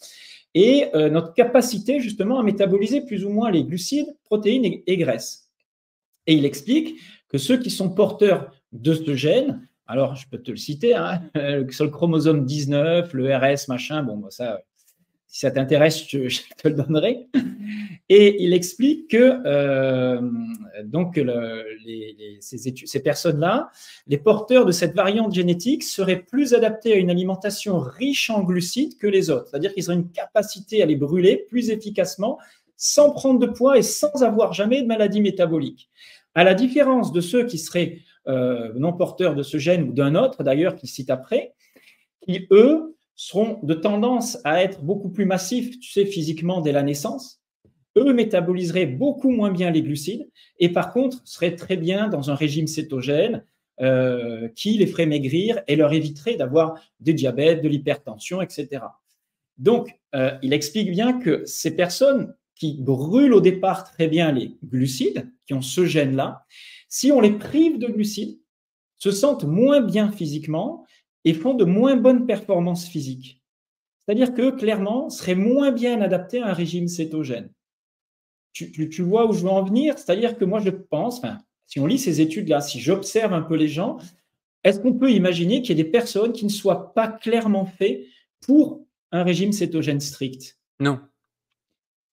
et notre capacité justement à métaboliser plus ou moins les glucides, protéines et graisses. Et il explique que ceux qui sont porteurs de ce gène Alors, je peux te le citer, hein, sur le chromosome 19, le RS, machin, bon, ça, si ça t'intéresse, je te le donnerai. Et il explique que donc ces personnes-là, les porteurs de cette variante génétique seraient plus adaptés à une alimentation riche en glucides que les autres. C'est-à-dire qu'ils auraient une capacité à les brûler plus efficacement sans prendre de poids et sans avoir jamais de maladie métabolique. À la différence de ceux qui seraient non porteurs de ce gène ou d'un autre, d'ailleurs, qu'il cite après, qui, eux, seront de tendance à être beaucoup plus massifs, tu sais, physiquement dès la naissance. Eux métaboliseraient beaucoup moins bien les glucides et par contre seraient très bien dans un régime cétogène qui les ferait maigrir et leur éviterait d'avoir du diabète, de l'hypertension, etc. Donc, il explique bien que ces personnes qui brûlent au départ très bien les glucides, qui ont ce gène-là, si on les prive de glucides, se sentent moins bien physiquement et font de moins bonnes performances physiques. C'est-à-dire que clairement, seraient moins bien adaptés à un régime cétogène. Tu vois où je veux en venir? C'est-à-dire que moi, je pense, si on lit ces études-là, si j'observe un peu les gens, est-ce qu'on peut imaginer qu'il y ait des personnes qui ne soient pas clairement faites pour un régime cétogène strict? Non.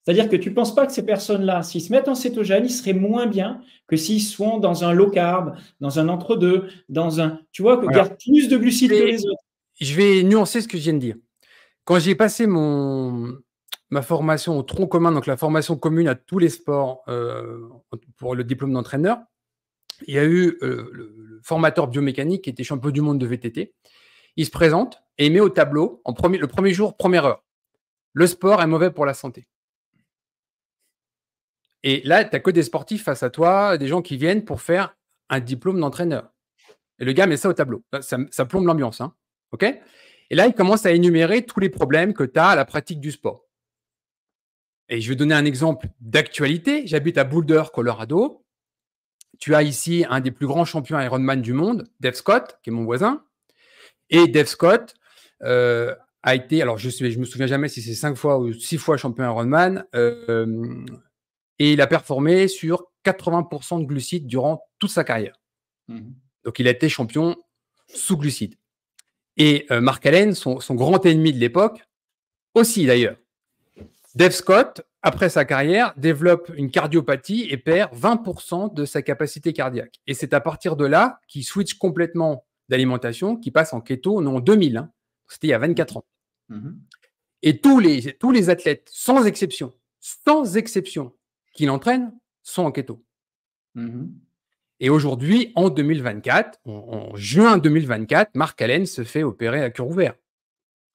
C'est-à-dire que tu ne penses pas que ces personnes-là, s'ils se mettent en cétogène, ils seraient moins bien que s'ils sont dans un low carb, dans un entre-deux, dans un, tu vois, qu'ils gardent plus de glucides que les autres. Je vais nuancer ce que je viens de dire. Quand j'ai passé ma formation au tronc commun, donc la formation commune à tous les sports pour le diplôme d'entraîneur, il y a eu le formateur biomécanique qui était champion du monde de VTT. Il se présente et il met au tableau, le premier jour, première heure, le sport est mauvais pour la santé. Et là, tu n'as que des sportifs face à toi, des gens qui viennent pour faire un diplôme d'entraîneur. Et le gars met ça au tableau. Ça plombe l'ambiance. Hein. OK ? Et là, il commence à énumérer tous les problèmes que tu as à la pratique du sport. Et je vais donner un exemple d'actualité. J'habite à Boulder, Colorado. Tu as ici un des plus grands champions Ironman du monde, Dave Scott, qui est mon voisin. Et Dave Scott a été, alors je ne me souviens jamais si c'est 5 fois ou 6 fois champion Ironman, et il a performé sur 80% de glucides durant toute sa carrière. Donc, il a été champion sous glucides. Et Mark Allen, son grand ennemi de l'époque, aussi d'ailleurs. Dave Scott, après sa carrière, développe une cardiopathie et perd 20% de sa capacité cardiaque. Et c'est à partir de là qu'il switch complètement d'alimentation, qu'il passe en keto, non en 2000. Hein. C'était il y a 24 ans. Et tous les athlètes, sans exception, qui l'entraînent, sont en keto. Et aujourd'hui, en 2024, en juin 2024, Mark Allen se fait opérer à cœur ouvert,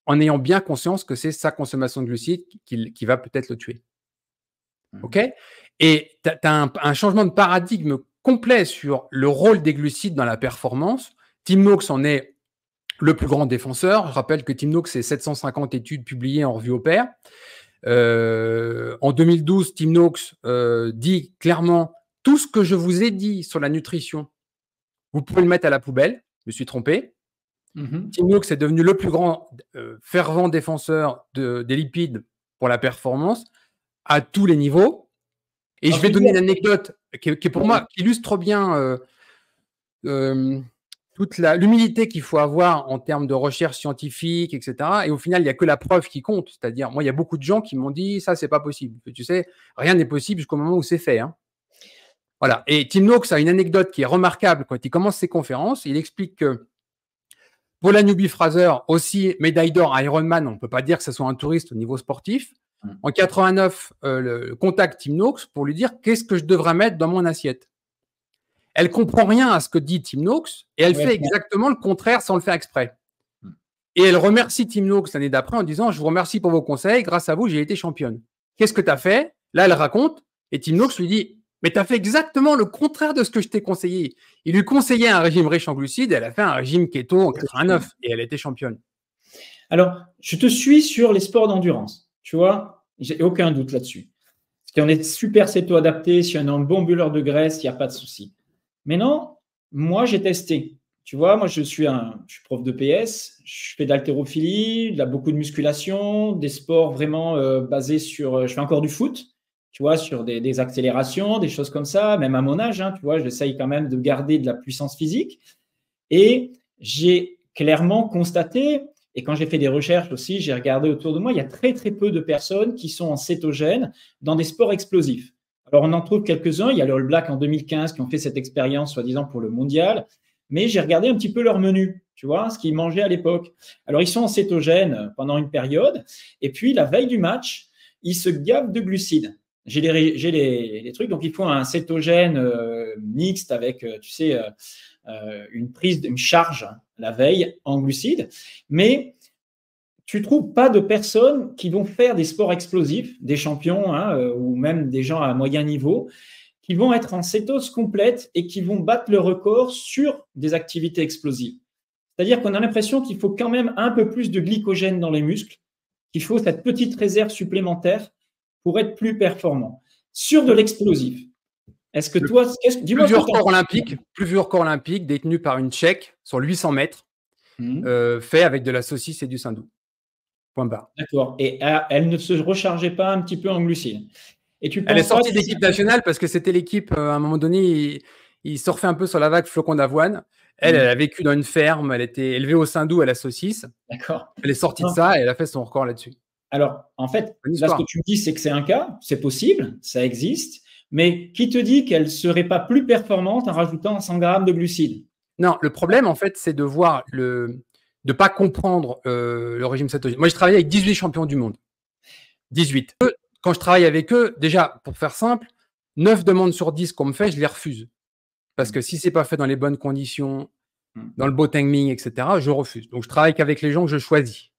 en ayant bien conscience que c'est sa consommation de glucides qui va peut-être le tuer. OK ? Et tu as un changement de paradigme complet sur le rôle des glucides dans la performance. Tim Noakes en est le plus grand défenseur. Je rappelle que Tim Noakes, c'est 750 études publiées en revue au pair. En 2012, Tim Noakes dit clairement tout ce que je vous ai dit sur la nutrition, vous pouvez le mettre à la poubelle. Je me suis trompé. Tim Noakes est devenu le plus grand fervent défenseur des lipides pour la performance à tous les niveaux. Et je vais donner une anecdote qui pour moi qui illustre bien toute l'humilité qu'il faut avoir en termes de recherche scientifique, etc. Et au final, il n'y a que la preuve qui compte. C'est-à-dire, moi, il y a beaucoup de gens qui m'ont dit ça, c'est pas possible. Tu sais, rien n'est possible jusqu'au moment où c'est fait. Hein. Voilà. Et Tim Noakes a une anecdote qui est remarquable quand il commence ses conférences. Il explique que Paula Newby-Fraser, aussi médaille d'or à Ironman, on ne peut pas dire que ce soit un touriste au niveau sportif. En 89, le contacte Tim Noakes pour lui dire qu'est-ce que je devrais mettre dans mon assiette. Elle comprend rien à ce que dit Tim Noakes et elle fait exactement le contraire sans le faire exprès. Et elle remercie Tim Noakes l'année d'après en disant « Je vous remercie pour vos conseils, grâce à vous, j'ai été championne. » Qu'est-ce que tu as fait? Là, elle raconte et Tim Noakes lui dit « Mais tu as fait exactement le contraire de ce que je t'ai conseillé. » Il lui conseillait un régime riche en glucides et elle a fait un régime keto en 89 et elle a été championne. Alors, je te suis sur les sports d'endurance. Tu vois, j'ai aucun doute là-dessus. Si on est super céto-adapté, si on a un bon brûleur de graisse, il n'y a pas de souci. Maintenant, moi, j'ai testé. Tu vois, moi, je suis prof de PS, je fais de l'haltérophilie, beaucoup de musculation, des sports vraiment basés sur… Je fais encore du foot, tu vois, sur des accélérations, des choses comme ça, même à mon âge, hein, tu vois, j'essaye quand même de garder de la puissance physique. Et j'ai clairement constaté, et quand j'ai fait des recherches aussi, j'ai regardé autour de moi, il y a très, très peu de personnes qui sont en cétogène dans des sports explosifs. Alors, on en trouve quelques-uns. Il y a le All Black en 2015 qui ont fait cette expérience, soi-disant, pour le mondial. Mais j'ai regardé un petit peu leur menu, tu vois, ce qu'ils mangeaient à l'époque. Alors, ils sont en cétogène pendant une période. Et puis, la veille du match, ils se gavent de glucides. J'ai les trucs. Donc, il faut un cétogène mixte avec, tu sais, une charge la veille en glucides. Mais tu ne trouves pas de personnes qui vont faire des sports explosifs, des champions ou même des gens à moyen niveau, qui vont être en cétose complète et qui vont battre le record sur des activités explosives. C'est-à-dire qu'on a l'impression qu'il faut quand même un peu plus de glycogène dans les muscles, qu'il faut cette petite réserve supplémentaire pour être plus performant. Sur de l'explosif, est-ce que toi, dis-moi plus vieux record olympique détenu par une Tchèque sur 800 mètres, fait avec de la saucisse et du saindoux. Point barre. D'accord. Et elle ne se rechargeait pas un petit peu en glucides. Et elle est sortie de l'équipe nationale parce que c'était l'équipe, à un moment donné, il surfait un peu sur la vague flocon d'avoine. Elle a vécu dans une ferme, elle était élevée au saindoux à la saucisse. D'accord. Elle est sortie de ça et elle a fait son record là-dessus. Alors, en fait, là, ce que tu me dis, c'est que c'est un cas, c'est possible, ça existe, mais qui te dit qu'elle ne serait pas plus performante en rajoutant 100 grammes de glucides? Non, le problème, en fait, c'est de voir de ne pas comprendre le régime cétogène. Moi, je travaillé avec 18 champions du monde. 18. Quand je travaille avec eux, déjà, pour faire simple, 9 demandes sur 10 qu'on me fait, je les refuse. Parce que si ce n'est pas fait dans les bonnes conditions, dans le beau timing, etc., je refuse. Donc, je travaille qu'avec les gens que je choisis.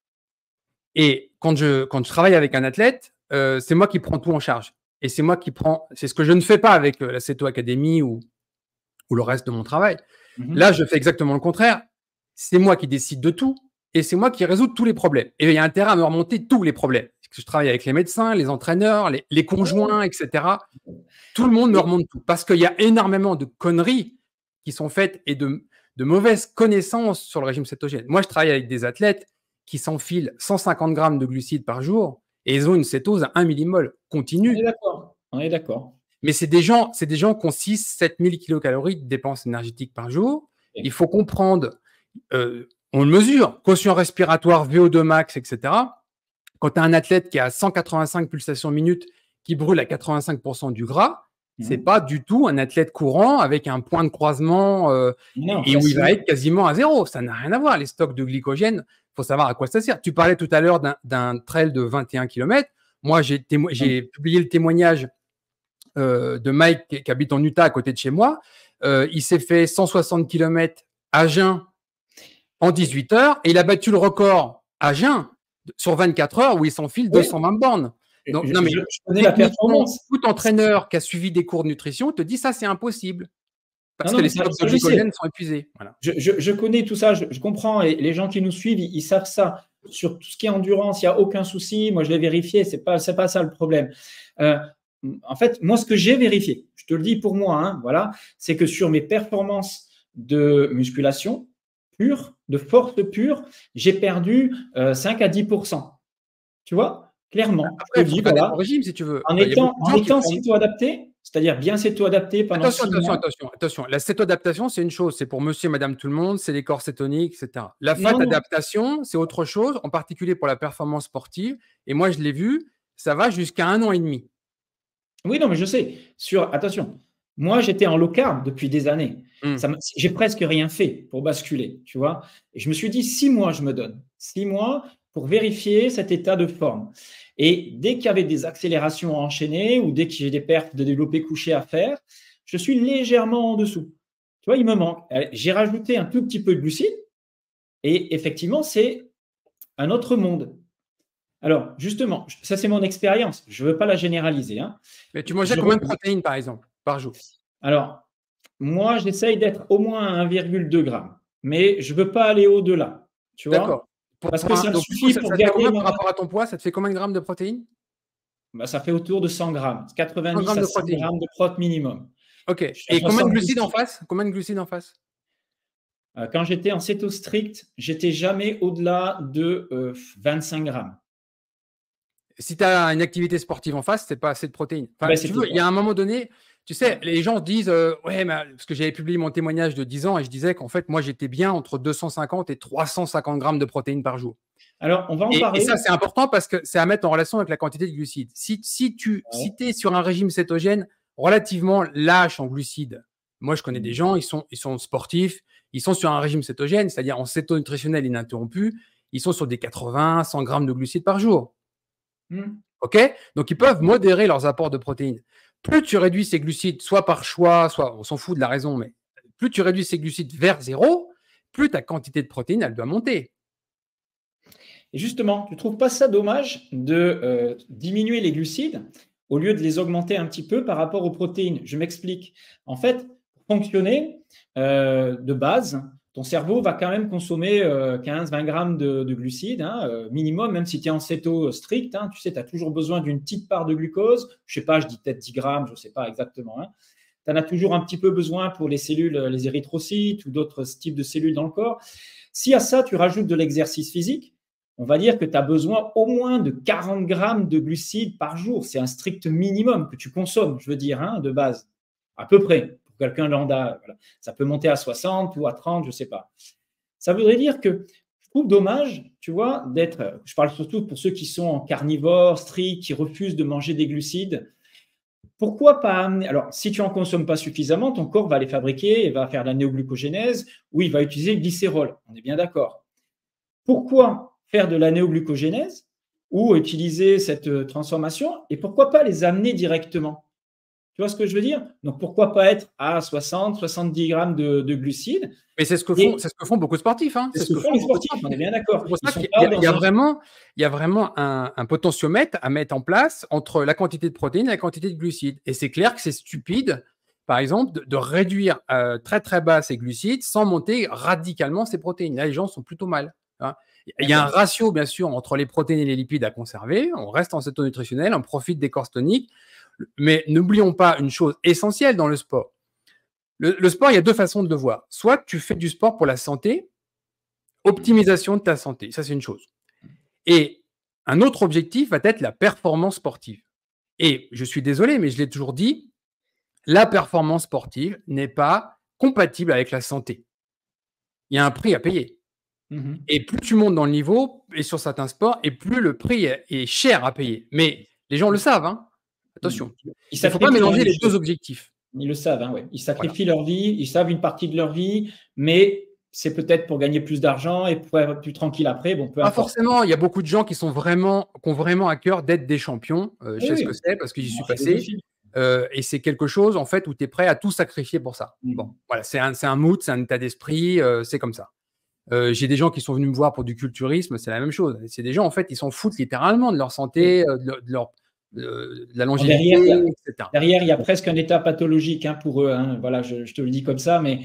Et quand je travaille avec un athlète, c'est moi qui prends tout en charge. Et c'est moi qui prends… C'est ce que je ne fais pas avec la Céto Academy ou le reste de mon travail. Là, je fais exactement le contraire. C'est moi qui décide de tout et c'est moi qui résous tous les problèmes. Et il y a intérêt à me remonter tous les problèmes. Parce que je travaille avec les médecins, les entraîneurs, les conjoints, etc. Tout le monde me remonte tout. Parce qu'il y a énormément de conneries qui sont faites et de mauvaises connaissances sur le régime cétogène. Moi, je travaille avec des athlètes qui s'enfilent 150 grammes de glucides par jour et ils ont une cétose à 1 millimol continue. On est d'accord. Mais c'est des gens qui ont 6-7 000 kilocalories de dépenses énergétiques par jour. Il faut comprendre, on le mesure, quotient respiratoire, VO2 max, etc. Quand tu as un athlète qui a 185 pulsations minutes, qui brûle à 85% du gras, c'est pas du tout un athlète courant avec un point de croisement et où il va être quasiment à zéro. Ça n'a rien à voir. Les stocks de glycogène, il faut savoir à quoi ça sert. Tu parlais tout à l'heure d'un trail de 21 km. Moi, j'ai publié le témoignage de Mike qui habite en Utah à côté de chez moi. Il s'est fait 160 km à jeun en 18 heures et il a battu le record à jeun sur 24 heures où il s'enfile 220 bornes. Donc, je connais la performance. Tout entraîneur qui a suivi des cours de nutrition te dit ça, c'est impossible. Parce que les stocks de glycogène sont épuisés. Voilà. Je connais tout ça, je comprends. Et les gens qui nous suivent, ils savent ça. Sur tout ce qui est endurance, il n'y a aucun souci. Moi, je l'ai vérifié. C'est pas ça le problème. En fait, moi, ce que j'ai vérifié, je te le dis pour moi, voilà, c'est que sur mes performances de musculation pure, de force pure, j'ai perdu 5 à 10%. Tu vois? Clairement. Après, il faut voilà. Le régime, si tu veux. En étant céto-adapté, c'est-à-dire bien céto-adapté pendant Attention. La céto-adaptation, c'est une chose. C'est pour monsieur et madame tout le monde. C'est les corps cétoniques, etc. La fat-adaptation, c'est autre chose, en particulier pour la performance sportive. Et moi, je l'ai vu, ça va jusqu'à 1 an et demi. Oui, non, mais je sais. Attention, moi, j'étais en low carb depuis des années. J'ai presque rien fait pour basculer, tu vois. Et je me suis dit, 6 mois, je me donne. 6 mois pour vérifier cet état de forme. Et dès qu'il y avait des accélérations à enchaîner ou dès que j'ai des perfs de développé couché à faire, je suis légèrement en dessous. Tu vois, il me manque. J'ai rajouté un tout petit peu de glucides et effectivement, c'est un autre monde. Alors, justement, ça, c'est mon expérience. Je ne veux pas la généraliser. Mais tu mangeais combien de protéines, par exemple, par jour? Alors, moi, j'essaye d'être au moins à 1,2 g. Mais je ne veux pas aller au-delà. Tu vois? D'accord. Parce que ça suffit pour garder par rapport à ton poids, ça te fait combien de grammes de protéines? Ça fait autour de 100 grammes. 90 à 100 grammes de protéines minimum. OK. Et combien de glucides en face? Quand j'étais en céto strict, j'étais jamais au-delà de 25 grammes. Si tu as une activité sportive en face, c'est pas assez de protéines. Enfin, si tu veux, il y a un moment donné, Tu sais, les gens disent, ouais, mais, parce que j'avais publié mon témoignage de 10 ans et je disais qu'en fait, moi, j'étais bien entre 250 et 350 grammes de protéines par jour. Alors, on va en Et parler. ça, c'est important parce que c'est à mettre en relation avec la quantité de glucides. Si tu es sur un régime cétogène relativement lâche en glucides, moi, je connais des gens, ils sont sportifs, ils sont sur un régime cétogène, c'est-à-dire en céto-nutritionnel ininterrompu, ils sont sur des 80, 100 grammes de glucides par jour. OK? Donc, ils peuvent modérer leurs apports de protéines. Plus tu réduis ces glucides, soit par choix, soit on s'en fout de la raison, mais plus tu réduis ces glucides vers 0, plus ta quantité de protéines, elle doit monter. Et justement, tu ne trouves pas ça dommage de diminuer les glucides au lieu de les augmenter un petit peu par rapport aux protéines? Je m'explique. En fait, pour fonctionner de base, ton cerveau va quand même consommer 15-20 grammes de glucides, minimum, même si tu es en céto strict. Tu sais, tu as toujours besoin d'une petite part de glucose. Je ne sais pas, je dis peut-être 10 grammes, je ne sais pas exactement. Tu en as toujours un petit peu besoin pour les cellules, les érythrocytes ou d'autres types de cellules dans le corps. Si à ça, tu rajoutes de l'exercice physique, on va dire que tu as besoin au moins de 40 grammes de glucides par jour. C'est un strict minimum que tu consommes, je veux dire, de base, à peu près, pour quelqu'un lambda. Voilà. Ça peut monter à 60 ou à 30, je ne sais pas. Ça voudrait dire que je trouve dommage, tu vois, d'être, je parle surtout pour ceux qui sont carnivores, stricts, qui refusent de manger des glucides. Pourquoi pas amener… Alors, si tu n'en consommes pas suffisamment, ton corps va les fabriquer et va faire la néoglucogénèse ou il va utiliser le glycérol. On est bien d'accord. Pourquoi faire de la néoglucogénèse ou utiliser cette transformation et pourquoi pas les amener directement? Tu vois ce que je veux dire? Donc, pourquoi pas être à 60, 70 grammes de glucides? Mais c'est ce que font beaucoup de sportifs. C'est ce que font les sportifs, on est bien d'accord. C'est pour ça qu'il y a vraiment un potentiomètre à mettre en place entre la quantité de protéines et la quantité de glucides. Et c'est clair que c'est stupide, par exemple, de réduire très très bas ces glucides sans monter radicalement ces protéines. Là, les gens sont plutôt mal. Il y a un ratio, bien sûr, entre les protéines et les lipides à conserver. On reste en céto-nutritionnel, on profite des courses toniques. Mais n'oublions pas une chose essentielle dans le sport. Le sport, il y a deux façons de le voir. Soit tu fais du sport pour la santé, optimisation de ta santé. Ça, c'est une chose. Et un autre objectif va être la performance sportive. Et je suis désolé, mais je l'ai toujours dit, la performance sportive n'est pas compatible avec la santé. Il y a un prix à payer. Et plus tu montes dans le niveau, et sur certains sports, et plus le prix est cher à payer. Mais les gens le savent. Attention. Il ne faut pas mélanger les deux objectifs. Ils le savent, ouais. Ils sacrifient leur vie, ils savent une partie de leur vie, mais c'est peut-être pour gagner plus d'argent et pour être plus tranquille après. Bon, pas forcément. Il y a beaucoup de gens qui ont vraiment à cœur d'être des champions. Je sais ce que c'est parce que j'y suis passé. Et c'est quelque chose, en fait, où tu es prêt à tout sacrifier pour ça. Bon, voilà, c'est un mood, c'est un état d'esprit, c'est comme ça. J'ai des gens qui sont venus me voir pour du culturisme, c'est la même chose. C'est des gens, en fait, ils s'en foutent littéralement de leur santé, de la longévité, etc. Derrière, il y a presque un état pathologique pour eux. Voilà, je te le dis comme ça, mais…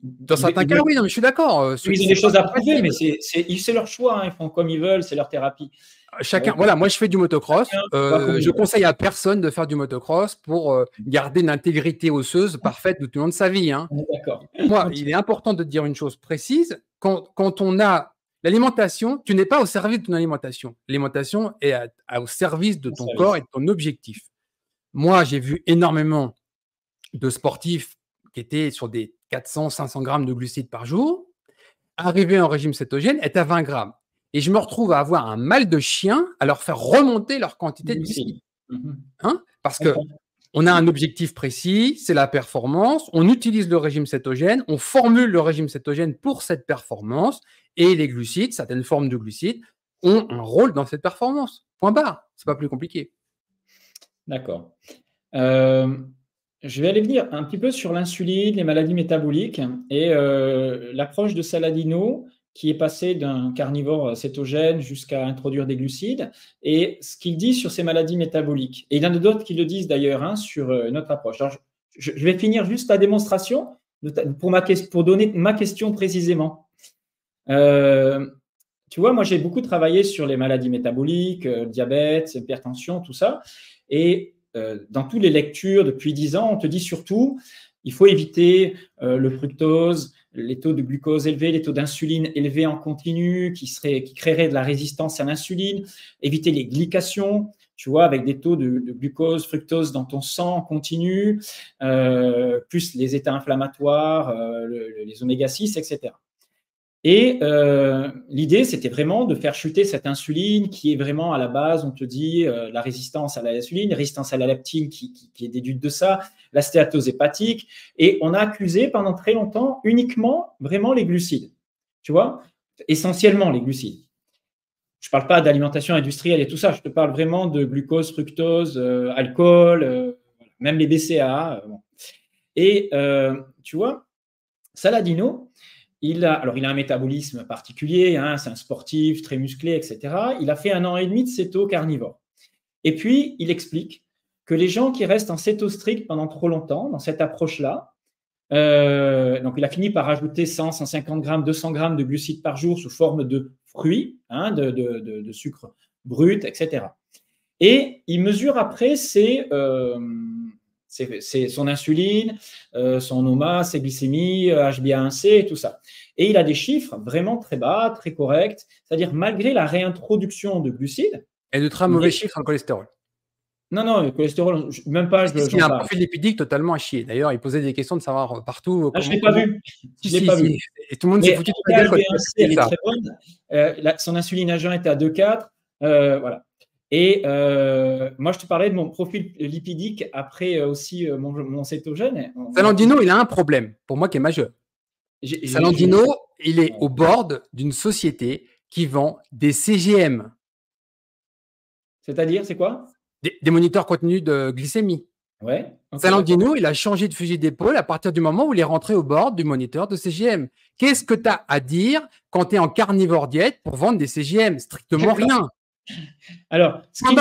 Dans certains cas, oui, non, mais je suis d'accord. Ils ont des choses à prouver, mais c'est leur choix. Ils font comme ils veulent, c'est leur thérapie. Chacun, voilà, moi je fais du motocross. Je conseille à personne de faire du motocross pour garder une intégrité osseuse parfaite de tout le long de sa vie. D'accord. Moi, il est important de te dire une chose précise. Quand on a l'alimentation, tu n'es pas au service de ton alimentation. L'alimentation est au service de ton corps et de ton objectif. Moi, j'ai vu énormément de sportifs qui étaient sur des 400-500 grammes de glucides par jour, arriver en régime cétogène, être à 20 grammes. Et je me retrouve à avoir un mal de chien à leur faire remonter leur quantité de glucides. Parce qu'on a un objectif précis, c'est la performance, on utilise le régime cétogène, on formule le régime cétogène pour cette performance, et les glucides, certaines formes de glucides, ont un rôle dans cette performance. Point barre, c'est pas plus compliqué. D'accord. Je vais aller venir un petit peu sur l'insuline, les maladies métaboliques et l'approche de Saladino qui est passé d'un carnivore cétogène jusqu'à introduire des glucides et ce qu'il dit sur ces maladies métaboliques. Et il y en a d'autres qui le disent d'ailleurs sur notre approche. Alors, je vais finir juste la démonstration pour donner ma question précisément. Tu vois, moi, j'ai beaucoup travaillé sur les maladies métaboliques, diabète, hypertension, tout ça. Et dans toutes les lectures depuis 10 ans, on te dit surtout il faut éviter le fructose, les taux de glucose élevés, les taux d'insuline élevés en continu qui créeraient de la résistance à l'insuline, éviter les glycations. tu vois, avec des taux de glucose, fructose dans ton sang continu, plus les états inflammatoires, les oméga-6, etc. Et l'idée, c'était vraiment de faire chuter cette insuline qui est vraiment à la base, on te dit, la résistance à l'insuline, résistance à la leptine qui est déduite de ça, la stéatose hépatique. Et on a accusé pendant très longtemps uniquement vraiment les glucides, tu vois, essentiellement les glucides. Je ne parle pas d'alimentation industrielle et tout ça, je te parle vraiment de glucose, fructose, alcool, même les BCAA. Bon. Et tu vois, Saladino, il a un métabolisme particulier, hein, c'est un sportif très musclé, etc. Il a fait 1 an et demi de céto carnivore. Et puis, il explique que les gens qui restent en céto strict pendant trop longtemps, dans cette approche-là, donc il a fini par ajouter 100, 150 grammes, 200 grammes de glucides par jour sous forme de fruits, hein, de sucre brut, etc. Et il mesure après son insuline, son OMA, ses glycémies, HbA1c et tout ça. Et il a des chiffres vraiment très bas, très corrects, c'est-à-dire malgré la réintroduction de glucides. Et de très mauvais chiffres en cholestérol. Non, le cholestérol, même pas. Il a un profil lipidique totalement à chier. D'ailleurs, il posait des questions de savoir partout. Je ne l'ai pas vu. Je l'ai pas vu. Et tout le monde s'est foutu de la gueule. Elle est très bonne. Son insuline à jeun était à 2,4. Voilà. Et moi, je te parlais de mon profil lipidique après aussi mon cétogène. Salandino, il a un problème, pour moi, qui est majeur. Salandino, il est au bord d'une société qui vend des CGM. C'est-à-dire, c'est quoi? Des moniteurs continus de glycémie. Ouais. Okay, Salandino, il a changé de fusil d'épaule à partir du moment où il est rentré au bord du moniteur de CGM. Qu'est-ce que tu as à dire quand tu es en carnivore diète pour vendre des CGM? Strictement rien. Alors,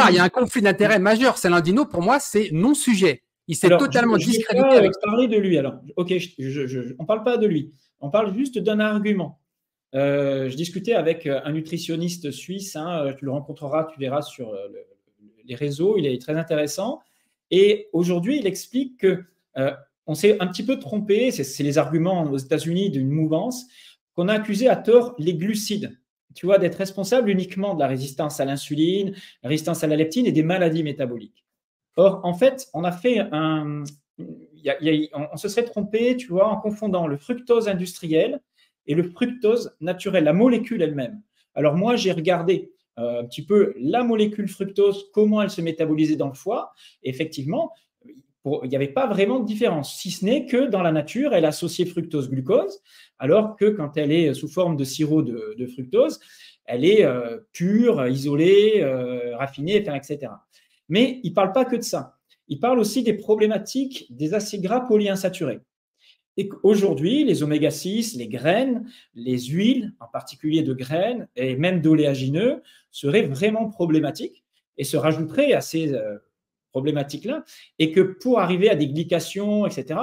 il y a un conflit d'intérêt majeur. Salandino, pour moi, c'est non-sujet. Il s'est totalement discrédité avec parler de lui. Alors, ok, on ne parle pas de lui. On parle juste d'un argument. Je discutais avec un nutritionniste suisse. Hein, tu le rencontreras, tu verras sur les réseaux. Il est très intéressant. Et aujourd'hui, il explique que on s'est un petit peu trompé. C'est les arguments aux États-Unis d'une mouvance qu'on a accusé à tort les glucides. Tu vois, d'être responsable uniquement de la résistance à l'insuline, la résistance à la leptine et des maladies métaboliques. Or, en fait, on a fait on se serait trompé, tu vois, en confondant le fructose industriel et le fructose naturel, la molécule elle-même. Alors moi, j'ai regardé un petit peu la molécule fructose, comment elle se métabolisait dans le foie. Et effectivement, il n'y avait pas vraiment de différence, si ce n'est que dans la nature, elle associait fructose-glucose, alors que quand elle est sous forme de sirop de fructose, elle est pure, isolée, raffinée, etc. Mais il ne parle pas que de ça. Il parle aussi des problématiques des acides gras polyinsaturés. Et qu'aujourd'hui, les oméga-6, les graines, les huiles, en particulier de graines, et même d'oléagineux, seraient vraiment problématiques et se rajouteraient à ces problématiques-là. Et que pour arriver à des glycations, etc.,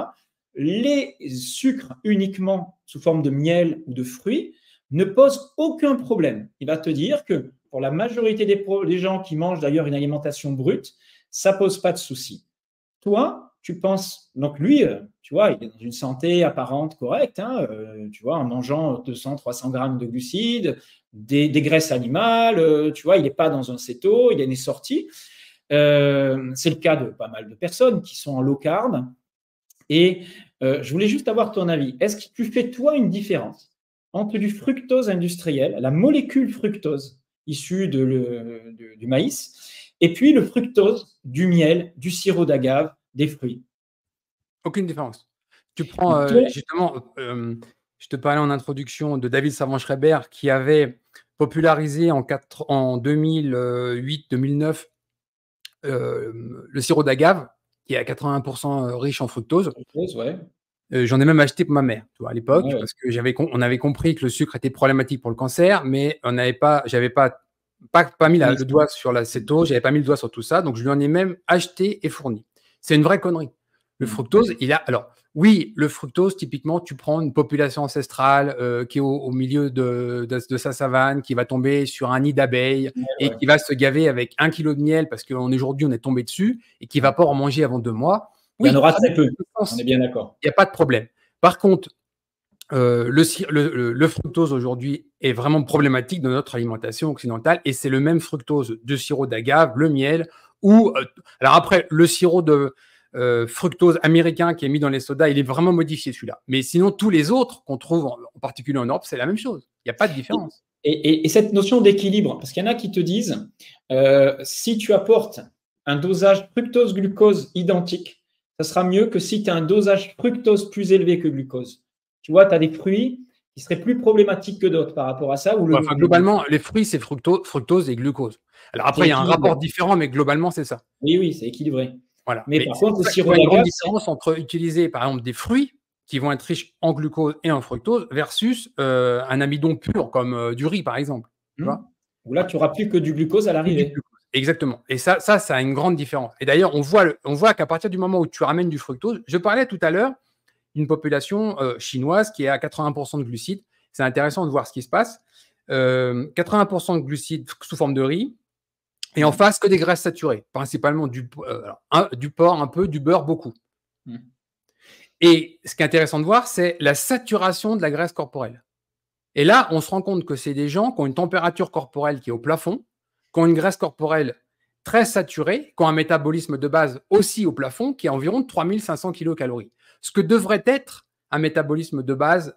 les sucres uniquement sous forme de miel ou de fruits ne posent aucun problème. Il va te dire que pour la majorité des gens qui mangent d'ailleurs une alimentation brute, ça ne pose pas de souci. Toi, tu penses, donc lui, tu vois, il est dans une santé apparente correcte, hein, tu vois, en mangeant 200, 300 grammes de glucides, des graisses animales, tu vois, il n'est pas dans un céto, il en est sorti. C'est le cas de pas mal de personnes qui sont en low carb. Et je voulais juste avoir ton avis. Est-ce que tu fais, toi, une différence entre du fructose industriel, la molécule fructose issue du maïs, et puis le fructose du miel, du sirop d'agave, des fruits? Aucune différence. Tu prends justement, je te parlais en introduction de David Savant-Schreiber qui avait popularisé en 2008-2009 le sirop d'agave qui est à 80% riche en fructose. Ouais. J'en ai même acheté pour ma mère, tu vois, à l'époque, parce que on avait compris que le sucre était problématique pour le cancer, mais j'avais pas mis le doigt sur l'acétose, j'avais pas mis le doigt sur tout ça, donc je lui en ai même acheté et fourni. C'est une vraie connerie. Le fructose, alors oui, le fructose, typiquement, tu prends une population ancestrale qui est au milieu de sa savane, qui va tomber sur un nid d'abeilles et qui va se gaver avec 1 kilo de miel parce qu'aujourd'hui, on est tombé dessus et qui ne va pas en manger avant 2 mois. Oui, il y en aura très peu, on est bien d'accord. Il n'y a pas de problème. Par contre, le fructose aujourd'hui est vraiment problématique dans notre alimentation occidentale et c'est le même fructose de sirop d'agave, le miel Ou, alors après, le sirop de fructose américain qui est mis dans les sodas, il est vraiment modifié celui-là. Mais sinon, tous les autres qu'on trouve, en particulier en Europe, c'est la même chose. Il n'y a pas de différence. Et cette notion d'équilibre, parce qu'il y en a qui te disent, si tu apportes un dosage fructose-glucose identique, ça sera mieux que si tu as un dosage fructose plus élevé que glucose. Tu vois, tu as des fruits qui seraient plus problématiques que d'autres par rapport à ça. Globalement, les fruits, c'est fructose et glucose. Alors après, il y a un rapport différent, mais globalement, c'est ça. Oui, c'est équilibré. Voilà. Mais par contre, le sirop d'agave, il y a une grande différence entre utiliser, par exemple, des fruits qui vont être riches en glucose et en fructose versus un amidon pur comme du riz, par exemple. Où là, tu n'auras plus que du glucose à l'arrivée. Exactement. Et ça a une grande différence. Et d'ailleurs, on voit qu'à partir du moment où tu ramènes du fructose, je parlais tout à l'heure d'une population chinoise qui est à 80% de glucides. C'est intéressant de voir ce qui se passe. 80% de glucides sous forme de riz, et en face, que des graisses saturées, principalement du porc un peu, du beurre beaucoup. Et ce qui est intéressant de voir, c'est la saturation de la graisse corporelle. Et là, on se rend compte que c'est des gens qui ont une température corporelle qui est au plafond, qui ont une graisse corporelle très saturée, qui ont un métabolisme de base aussi au plafond, qui est environ de 3500 kilocalories. Ce que devrait être un métabolisme de base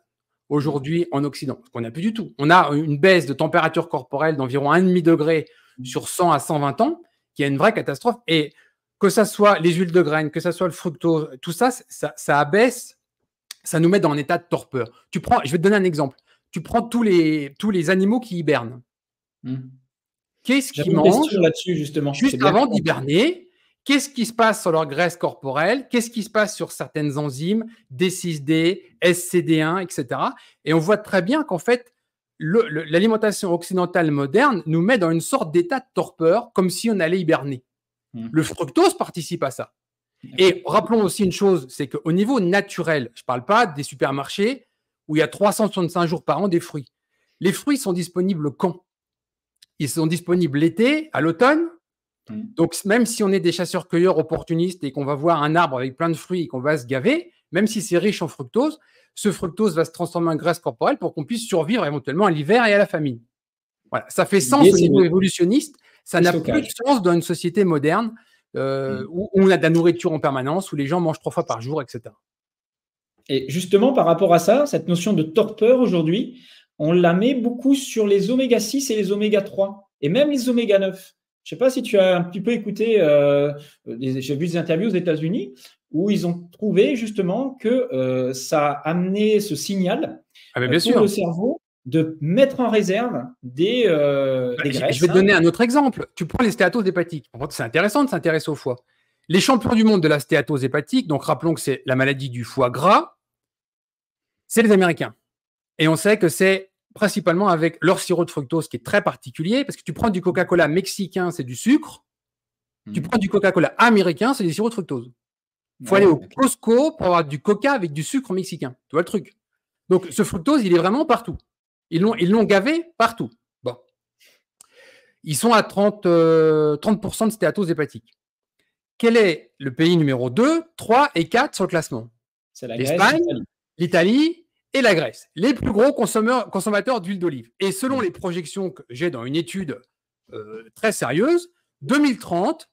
aujourd'hui en Occident, ce qu'on n'a plus du tout. On a une baisse de température corporelle d'environ 1,5 degré sur 100 à 120 ans, qui est une vraie catastrophe. Et que ça soit les huiles de graines, que ça soit le fructose, tout ça, ça abaisse, ça nous met dans un état de torpeur. Je vais te donner un exemple. Tu prends tous les animaux qui hibernent. Qu'est-ce qu'ils mangent là-dessus, justement, juste avant d'hiberner? Qu'est-ce qui se passe sur leur graisse corporelle? Qu'est-ce qui se passe sur certaines enzymes, D6D, SCD1, etc. Et on voit très bien qu'en fait, l'alimentation occidentale moderne nous met dans une sorte d'état de torpeur, comme si on allait hiberner. Le fructose participe à ça. Et rappelons aussi une chose, c'est qu'au niveau naturel, je ne parle pas des supermarchés où il y a 365 jours par an des fruits. Les fruits sont disponibles quand? Ils sont disponibles l'été, à l'automne. Donc, même si on est des chasseurs-cueilleurs opportunistes et qu'on va voir un arbre avec plein de fruits et qu'on va se gaver, même si c'est riche en fructose, ce fructose va se transformer en graisse corporelle pour qu'on puisse survivre éventuellement à l'hiver et à la famine. Voilà, ça fait sens au niveau évolutionniste. Ça n'a plus de sens dans une société moderne où on a de la nourriture en permanence, où les gens mangent 3 fois par jour, etc. Et justement, par rapport à ça, cette notion de torpeur aujourd'hui, on la met beaucoup sur les oméga 6 et les oméga 3, et même les oméga 9. Je ne sais pas si tu as un petit peu écouté, j'ai vu des interviews aux États-Unis où ils ont trouvé justement que ça a amené ce signal pour le cerveau de mettre en réserve des graisses. Je vais te donner un autre exemple. Tu prends les stéatoses hépatiques. C'est intéressant de s'intéresser au foie. Les champions du monde de la stéatose hépatique, donc rappelons que c'est la maladie du foie gras, c'est les Américains. Et on sait que c'est principalement avec leur sirop de fructose qui est très particulier, parce que tu prends du Coca-Cola mexicain, c'est du sucre. Tu prends du Coca-Cola américain, c'est du sirop de fructose. Il faut aller au Costco pour avoir du Coca avec du sucre mexicain. Tu vois le truc? Donc, ce fructose, il est vraiment partout. Ils l'ont gavé partout. Bon. Ils sont à 30% de stéatose hépatique. Quel est le pays numéro 2, 3 et 4 sur le classement? C'est l'Espagne, l'Italie et la Grèce. Les plus gros consommateurs d'huile d'olive. Et selon les projections que j'ai dans une étude très sérieuse, 2030,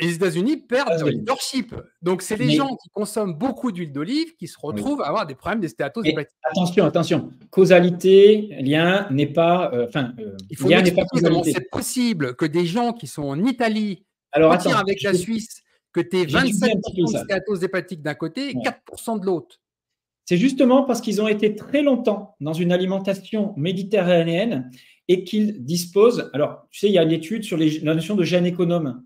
les États-Unis perdent leur leadership. Donc, c'est les gens qui consomment beaucoup d'huile d'olive qui se retrouvent à avoir des problèmes des stéatoses hépatiques. Attention. Causalité, lien n'est pas. Il faut lien n'est pas causalité. C'est possible que des gens qui sont en Italie, avec la Suisse, que tu aies 27% de stéatose hépatique d'un côté et 4% de l'autre. C'est justement parce qu'ils ont été très longtemps dans une alimentation méditerranéenne et qu'ils disposent. Alors, tu sais, il y a une étude sur la notion de gène économe.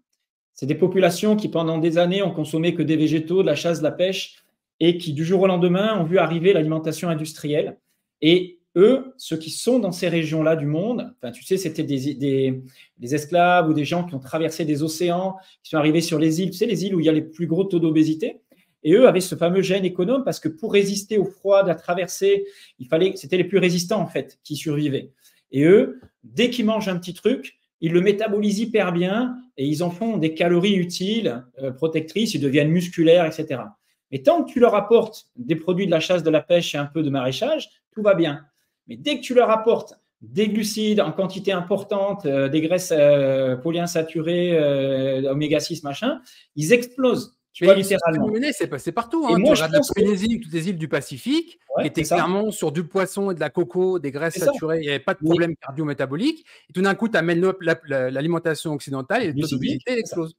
C'est des populations qui, pendant des années, ont consommé que des végétaux, de la chasse, de la pêche, et qui, du jour au lendemain, ont vu arriver l'alimentation industrielle. Et eux, ceux qui sont dans ces régions-là du monde, tu sais, c'était des esclaves ou des gens qui ont traversé des océans, qui sont arrivés sur les îles, tu sais, les îles où il y a les plus gros taux d'obésité. Et eux avaient ce fameux gène économe parce que pour résister au froid de la traversée, c'était les plus résistants, en fait, qui survivaient. Et eux, dès qu'ils mangent un petit truc, ils le métabolisent hyper bien et ils en font des calories utiles, protectrices, ils deviennent musculaires, etc. Mais tant que tu leur apportes des produits de la chasse, de la pêche et un peu de maraîchage, tout va bien. Mais dès que tu leur apportes des glucides en quantité importante, des graisses polyinsaturées, oméga 6, machin, ils explosent, tu vois, littéralement. C'est partout. Et Hein. Tu moi, je regardes la pense que… Polynésie, toutes les îles du Pacifique, Ouais, qui c'est étaient ça, clairement sur du poisson et de la coco, des graisses c'est ça. saturées, il n'y avait pas de Mais problème cardio-métabolique. Et tout d'un coup, tu amènes l'alimentation occidentale et le taux glucidique, d'obésité c'est ça. explose.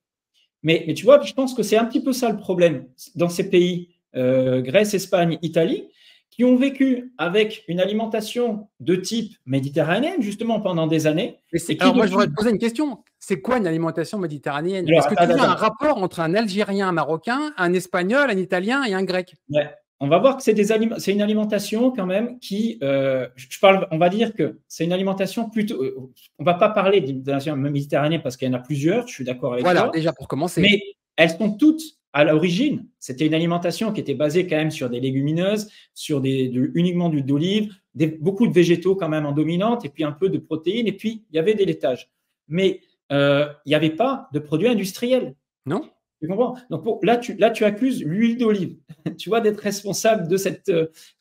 Mais tu vois, je pense que c'est un petit peu ça le problème dans ces pays, Grèce, Espagne, Italie, qui ont vécu avec une alimentation de type méditerranéenne, justement, pendant des années. Alors, moi, je voudrais te poser une question. C'est quoi une alimentation méditerranéenne? Est-ce que tu as un rapport entre un Algérien, un Marocain, un Espagnol, un Italien et un Grec? Ouais. On va voir que c'est une alimentation quand même qui, on va dire que c'est une alimentation plutôt, on va pas parler d'alimentation méditerranéenne parce qu'il y en a plusieurs, je suis d'accord avec toi. Voilà, déjà pour commencer. Mais elles sont toutes, à l'origine, c'était une alimentation qui était basée quand même sur des légumineuses, sur uniquement d'huile d'olive, beaucoup de végétaux quand même en dominante, et puis un peu de protéines, et puis il y avait des laitages. Mais il n'y avait pas de produits industriels. Non. Tu comprends? Donc là, tu accuses l'huile d'olive, tu vois, d'être responsable de cette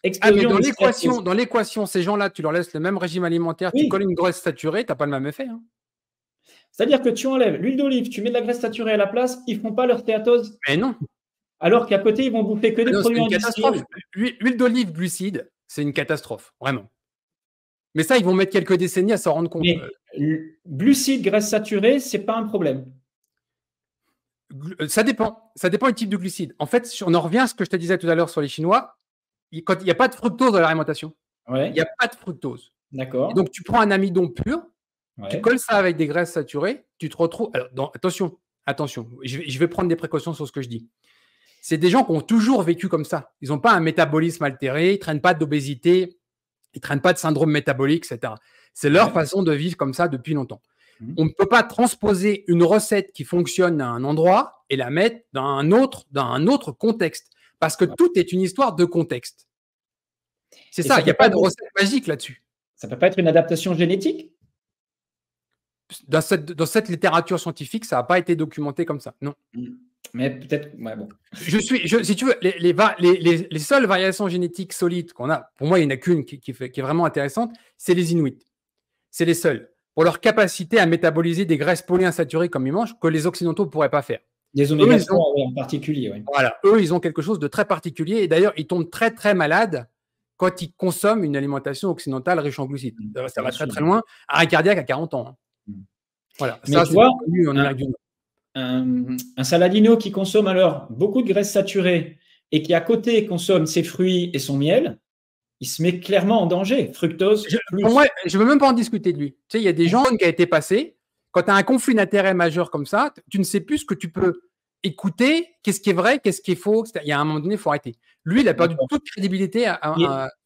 explosion. Ah, mais dans l'équation, ces gens-là, tu leur laisses le même régime alimentaire, oui. Tu colles une graisse saturée, tu n'as pas le même effet. Hein. C'est-à-dire que tu enlèves l'huile d'olive, tu mets de la graisse saturée à la place, ils ne font pas leur stéatose. Mais non. Alors qu'à côté, ils vont bouffer que des produits industriels. L'huile d'olive glucide, c'est une catastrophe, vraiment. Mais ça, ils vont mettre quelques décennies à s'en rendre compte. Mais glucides, graisse saturée, ce n'est pas un problème. Ça dépend. Ça dépend du type de glucides. En fait, on en revient à ce que je te disais tout à l'heure sur les Chinois. Quand il n'y a pas de fructose dans l'alimentation, il n'y a pas de fructose. D'accord. Donc, tu prends un amidon pur, tu colles ça avec des graisses saturées, tu te retrouves… Alors, attention, je vais prendre des précautions sur ce que je dis. C'est des gens qui ont toujours vécu comme ça. Ils n'ont pas un métabolisme altéré, ils ne traînent pas d'obésité, ils ne traînent pas de syndrome métabolique, etc. C'est leur façon de vivre comme ça depuis longtemps. On ne peut pas transposer une recette qui fonctionne à un endroit et la mettre dans un autre contexte. Parce que tout est une histoire de contexte. C'est ça, il n'y a pas de recette magique là-dessus. Ça ne peut pas être une adaptation génétique? Dans cette littérature scientifique, ça n'a pas été documenté comme ça, non. Mais peut-être, ouais, bon. Si tu veux, les seules variations génétiques solides qu'on a, pour moi, il n'y en a qu'une qui est vraiment intéressante, c'est les Inuits. C'est les seuls. Pour leur capacité à métaboliser des graisses polyinsaturées comme ils mangent, que les Occidentaux ne pourraient pas faire. Des oméga 3 en particulier, oui. Voilà, eux, ils ont quelque chose de très particulier. Et d'ailleurs, ils tombent très, très malades quand ils consomment une alimentation occidentale riche en glucides. Ça va très, très loin. Arrêt cardiaque à 40 ans. Hein. Voilà. Mais ça, tu vois, un saladino qui consomme alors beaucoup de graisses saturées et qui, à côté, consomme ses fruits et son miel, il se met clairement en danger. Fructose. Pour moi, je ne veux même pas en discuter de lui. Tu sais, il y a des gens qui ont été passés. Quand tu as un conflit d'intérêt majeur comme ça, tu ne sais plus ce que tu peux écouter, qu'est-ce qui est vrai, qu'est-ce qui est faux. Il y a un moment donné, il faut arrêter. Lui, il a perdu toute crédibilité,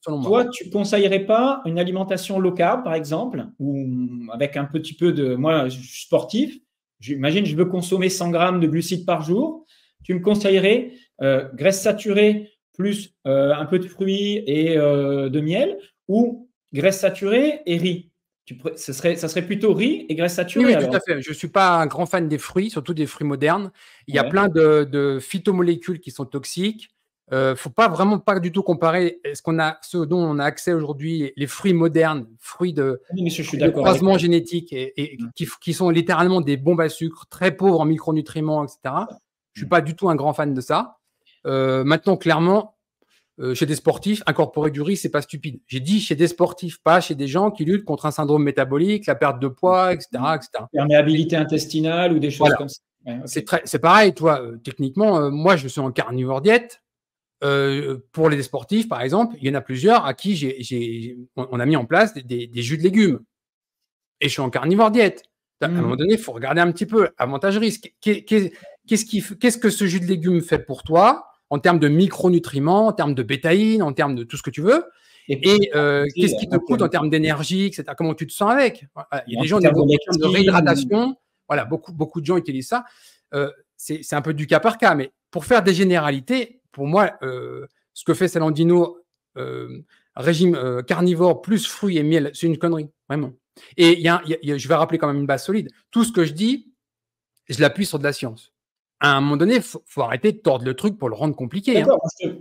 selon moi. Toi, tu ne conseillerais pas une alimentation low carb, par exemple, ou avec un petit peu de… Moi, je suis sportif. J'imagine, je veux consommer 100 grammes de glucides par jour. Tu me conseillerais graisse saturée plus un peu de fruits et de miel, ou graisse saturée et riz? Ça serait plutôt riz et graisse saturée. Oui, alors. tout à fait. Je ne suis pas un grand fan des fruits, surtout des fruits modernes. Il y a plein de phytomolécules qui sont toxiques. Il ne faut vraiment pas du tout comparer ce dont on a accès aujourd'hui, les fruits modernes, fruits de croisement génétique et qui sont littéralement des bombes à sucre, très pauvres en micronutriments, etc. Je ne suis pas du tout un grand fan de ça. Maintenant, clairement, chez des sportifs, incorporer du riz, c'est pas stupide. J'ai dit chez des sportifs, pas chez des gens qui luttent contre un syndrome métabolique, la perte de poids, etc. Perméabilité intestinale ou des choses comme ça. Ouais, okay. C'est pareil, toi. Techniquement, moi, je suis en carnivore diète. Pour les sportifs, par exemple, il y en a plusieurs à qui on a mis en place des jus de légumes. Et je suis en carnivore diète. À un moment donné, il faut regarder un petit peu avantage-risque. Qu'est-ce que ce jus de légumes fait pour toi en termes de micronutriments, en termes de bétaïne, en termes de tout ce que tu veux, et qu'est-ce qui te coûte en termes d'énergie, etc. Comment tu te sens avec. Il y a des gens de réhydratation. Voilà, beaucoup de gens utilisent ça. C'est un peu du cas par cas, mais pour faire des généralités, pour moi, ce que fait Salandino, régime carnivore plus fruits et miel, c'est une connerie, vraiment. Et je vais rappeler quand même une base solide. Tout ce que je dis, je l'appuie sur de la science. À un moment donné, il faut arrêter de tordre le truc pour le rendre compliqué. Hein.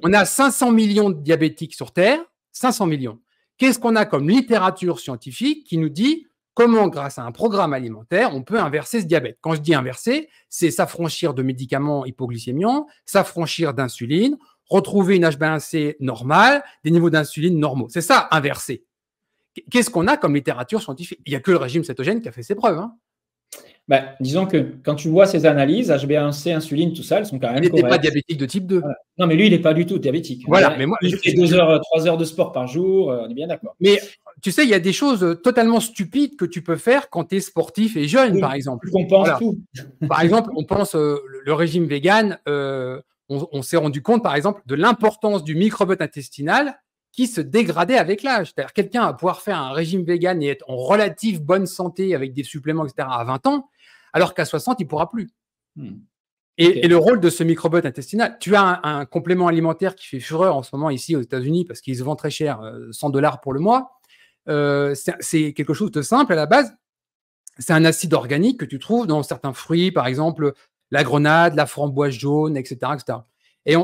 On a 500 millions de diabétiques sur Terre, 500 millions. qu'est-ce qu'on a comme littérature scientifique qui nous dit comment, grâce à un programme alimentaire, on peut inverser ce diabète. Quand je dis inverser, c'est s'affranchir de médicaments hypoglycémiants, s'affranchir d'insuline, retrouver une HbA1c normale, des niveaux d'insuline normaux. C'est ça, inverser. Qu'est-ce qu'on a comme littérature scientifique? Il n'y a que le régime cétogène qui a fait ses preuves. Hein. Disons que quand tu vois ces analyses, HbA1c, insuline, tout ça, elles sont quand même correctes. Il n'était pas correctes. diabétique de type 2. Voilà. Non, mais lui, il n'est pas du tout diabétique. Voilà, mais moi, il fait 2 heures, 3 heures de sport par jour, on est bien d'accord. Mais tu sais, il y a des choses totalement stupides que tu peux faire quand tu es sportif et jeune, Oui, par exemple. On pense tout. Par exemple, on pense le régime vegan, on s'est rendu compte, par exemple, de l'importance du microbiote intestinal qui se dégradait avec l'âge. C'est-à-dire quelqu'un va pouvoir faire un régime vegan et être en relative bonne santé avec des suppléments, etc., à 20 ans, alors qu'à 60, il ne pourra plus. Et le rôle de ce microbiote intestinal, tu as un complément alimentaire qui fait fureur en ce moment ici aux États-Unis parce qu'il se vend très cher, $100 pour le mois. C'est quelque chose de simple à la base. C'est un acide organique que tu trouves dans certains fruits, par exemple la grenade, la framboise jaune, etc. etc.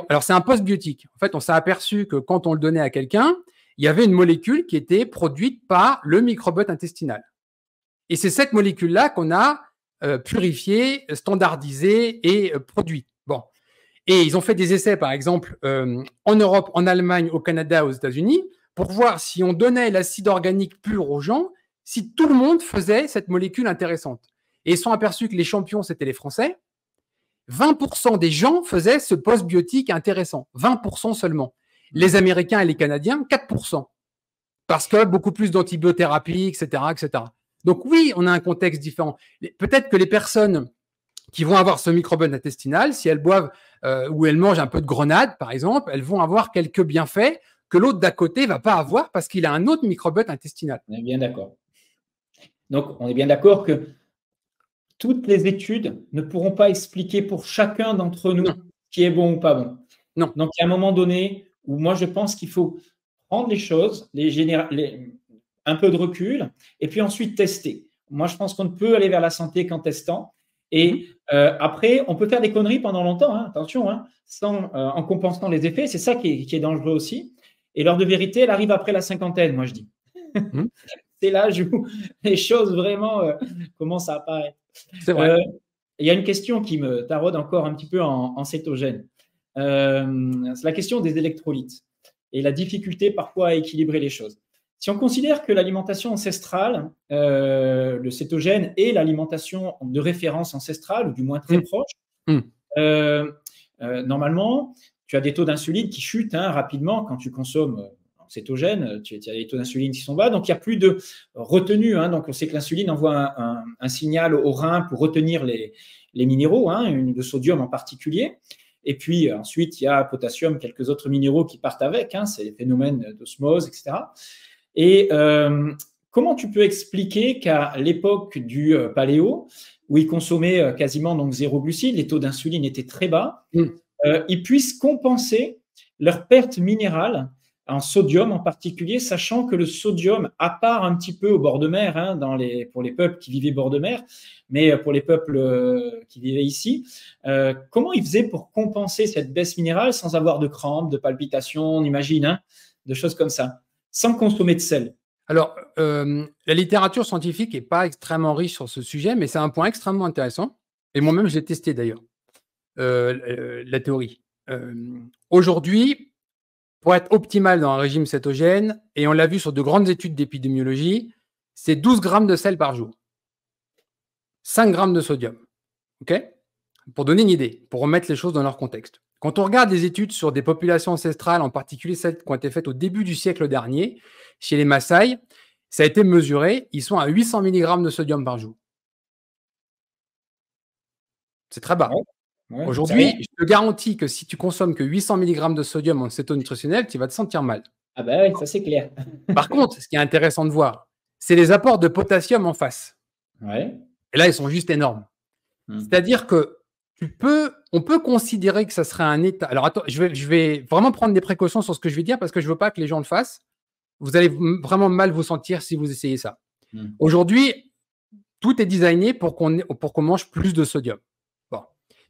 Alors, c'est un postbiotique. En fait, on s'est aperçu que quand on le donnait à quelqu'un, il y avait une molécule qui était produite par le microbiote intestinal. Et c'est cette molécule-là qu'on a purifiée, standardisée et produite. Bon. Et ils ont fait des essais, par exemple, en Europe, en Allemagne, au Canada, aux États-Unis, pour voir si on donnait l'acide organique pur aux gens, si tout le monde faisait cette molécule intéressante. Et ils sont aperçus que les champions, c'était les Français. 20% des gens faisaient ce postbiotique intéressant. 20% seulement. Les Américains et les Canadiens, 4%. Parce que beaucoup plus d'antibiothérapie, etc., etc. Donc oui, on a un contexte différent. Peut-être que les personnes qui vont avoir ce microbiote intestinal, si elles boivent ou elles mangent un peu de grenade, par exemple, elles vont avoir quelques bienfaits que l'autre d'à côté ne va pas avoir parce qu'il a un autre microbiote intestinal. On est bien d'accord. Donc, on est bien d'accord que toutes les études ne pourront pas expliquer pour chacun d'entre nous ce qui est bon ou pas bon. Non. Donc, il y a un moment donné où moi, je pense qu'il faut prendre les choses, un peu de recul, et puis ensuite tester. Moi, je pense qu'on ne peut aller vers la santé qu'en testant. Et après, on peut faire des conneries pendant longtemps, hein, attention, hein, en compensant les effets. C'est ça qui est dangereux aussi. Et l'heure de vérité, elle arrive après la cinquantaine, moi, je dis. C'est l'âge où les choses vraiment commencent à apparaître. C'est vrai. Il y a une question qui me taraude encore un petit peu en cétogène. C'est la question des électrolytes et la difficulté parfois à équilibrer les choses. Si on considère que l'alimentation ancestrale, le cétogène est l'alimentation de référence ancestrale, ou du moins très proche, normalement, tu as des taux d'insuline qui chutent rapidement quand tu consommes cétogène, tu as des taux d'insuline qui sont bas, donc il n'y a plus de retenue. Donc on sait que l'insuline envoie un signal au rein pour retenir les minéraux, le sodium en particulier. Et puis ensuite, il y a potassium, quelques autres minéraux qui partent avec, c'est les phénomènes d'osmose, etc. Et comment tu peux expliquer qu'à l'époque du paléo, où ils consommaient quasiment donc zéro glucides, les taux d'insuline étaient très bas, ils puissent compenser leur perte minérale en sodium en particulier, sachant que le sodium, à part un petit peu au bord de mer, pour les peuples qui vivaient bord de mer, mais pour les peuples qui vivaient ici, comment ils faisaient pour compenser cette baisse minérale sans avoir de crampes, de palpitations, on imagine, de choses comme ça, sans consommer de sel? Alors, la littérature scientifique n'est pas extrêmement riche sur ce sujet, mais c'est un point extrêmement intéressant. Et moi-même, je l'ai testé d'ailleurs, la théorie. Aujourd'hui, pour être optimal dans un régime cétogène, et on l'a vu sur de grandes études d'épidémiologie, c'est 12 grammes de sel par jour, 5 grammes de sodium. OK ? Pour donner une idée, pour remettre les choses dans leur contexte. Quand on regarde les études sur des populations ancestrales, en particulier celles qui ont été faites au début du siècle dernier, chez les Maasai, ça a été mesuré, ils sont à 800 mg de sodium par jour. C'est très bas. Ouais, aujourd'hui, je te garantis que si tu consommes que 800 mg de sodium en cétonutritionnel, tu vas te sentir mal. Ah ben oui, ça c'est clair. Par contre, ce qui est intéressant de voir, c'est les apports de potassium en face. Ouais. Et là, ils sont juste énormes. C'est-à-dire que on peut considérer que ça serait un état. Alors attends, je vais vraiment prendre des précautions sur ce que je vais dire parce que je ne veux pas que les gens le fassent. Vous allez vraiment mal vous sentir si vous essayez ça. Aujourd'hui, tout est designé pour qu'on mange plus de sodium. Bon.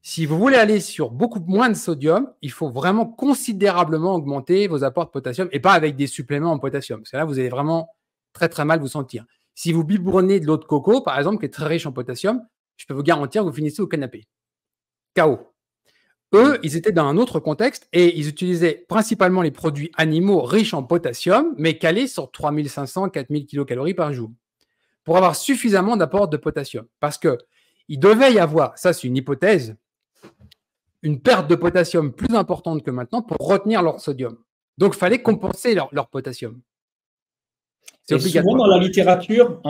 Si vous voulez aller sur beaucoup moins de sodium, il faut vraiment considérablement augmenter vos apports de potassium et pas avec des suppléments en potassium. Parce que là, vous allez vraiment très, très mal vous sentir. Si vous biberonnez de l'eau de coco, par exemple, qui est très riche en potassium, je peux vous garantir que vous finissez au canapé. KO. Eux, ils étaient dans un autre contexte et ils utilisaient principalement les produits animaux riches en potassium, mais calés sur 3500-4000 kilocalories par jour, pour avoir suffisamment d'apport de potassium. Parce qu'il devait y avoir, ça c'est une hypothèse, une perte de potassium plus importante que maintenant pour retenir leur sodium. Donc, il fallait compenser leur potassium. C'est obligatoire. Souvent, dans la littérature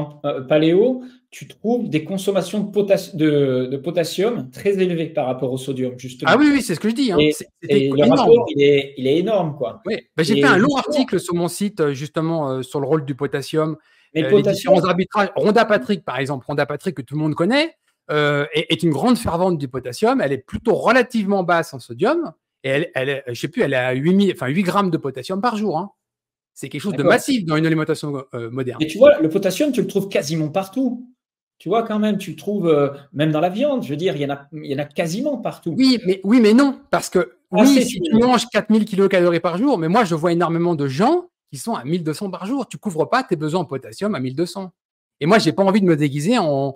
paléo, tu trouves des consommations de potassium très élevées par rapport au sodium, justement. Ah oui, c'est ce que je dis. Hein. Et le rapport, il est énorme, quoi. Oui. Ben, j'ai fait un long article sur mon site, justement, sur le rôle du potassium. Mais les différents arbitrages. Rhonda Patrick, par exemple. Rhonda Patrick, que tout le monde connaît, est une grande fervente du potassium. Elle est plutôt relativement basse en sodium. Et je sais plus, elle est à 8 grammes de potassium par jour. Hein. C'est quelque chose de massif dans une alimentation moderne. Et tu vois, le potassium, tu le trouves quasiment partout. Tu vois, quand même, tu le trouves même dans la viande. Je veux dire, il y en a quasiment partout. Oui, mais non. Parce que si tu manges 4000 kilocalories par jour, mais moi, je vois énormément de gens qui sont à 1200 par jour. Tu ne couvres pas tes besoins en potassium à 1200. Et moi, je n'ai pas envie de me déguiser en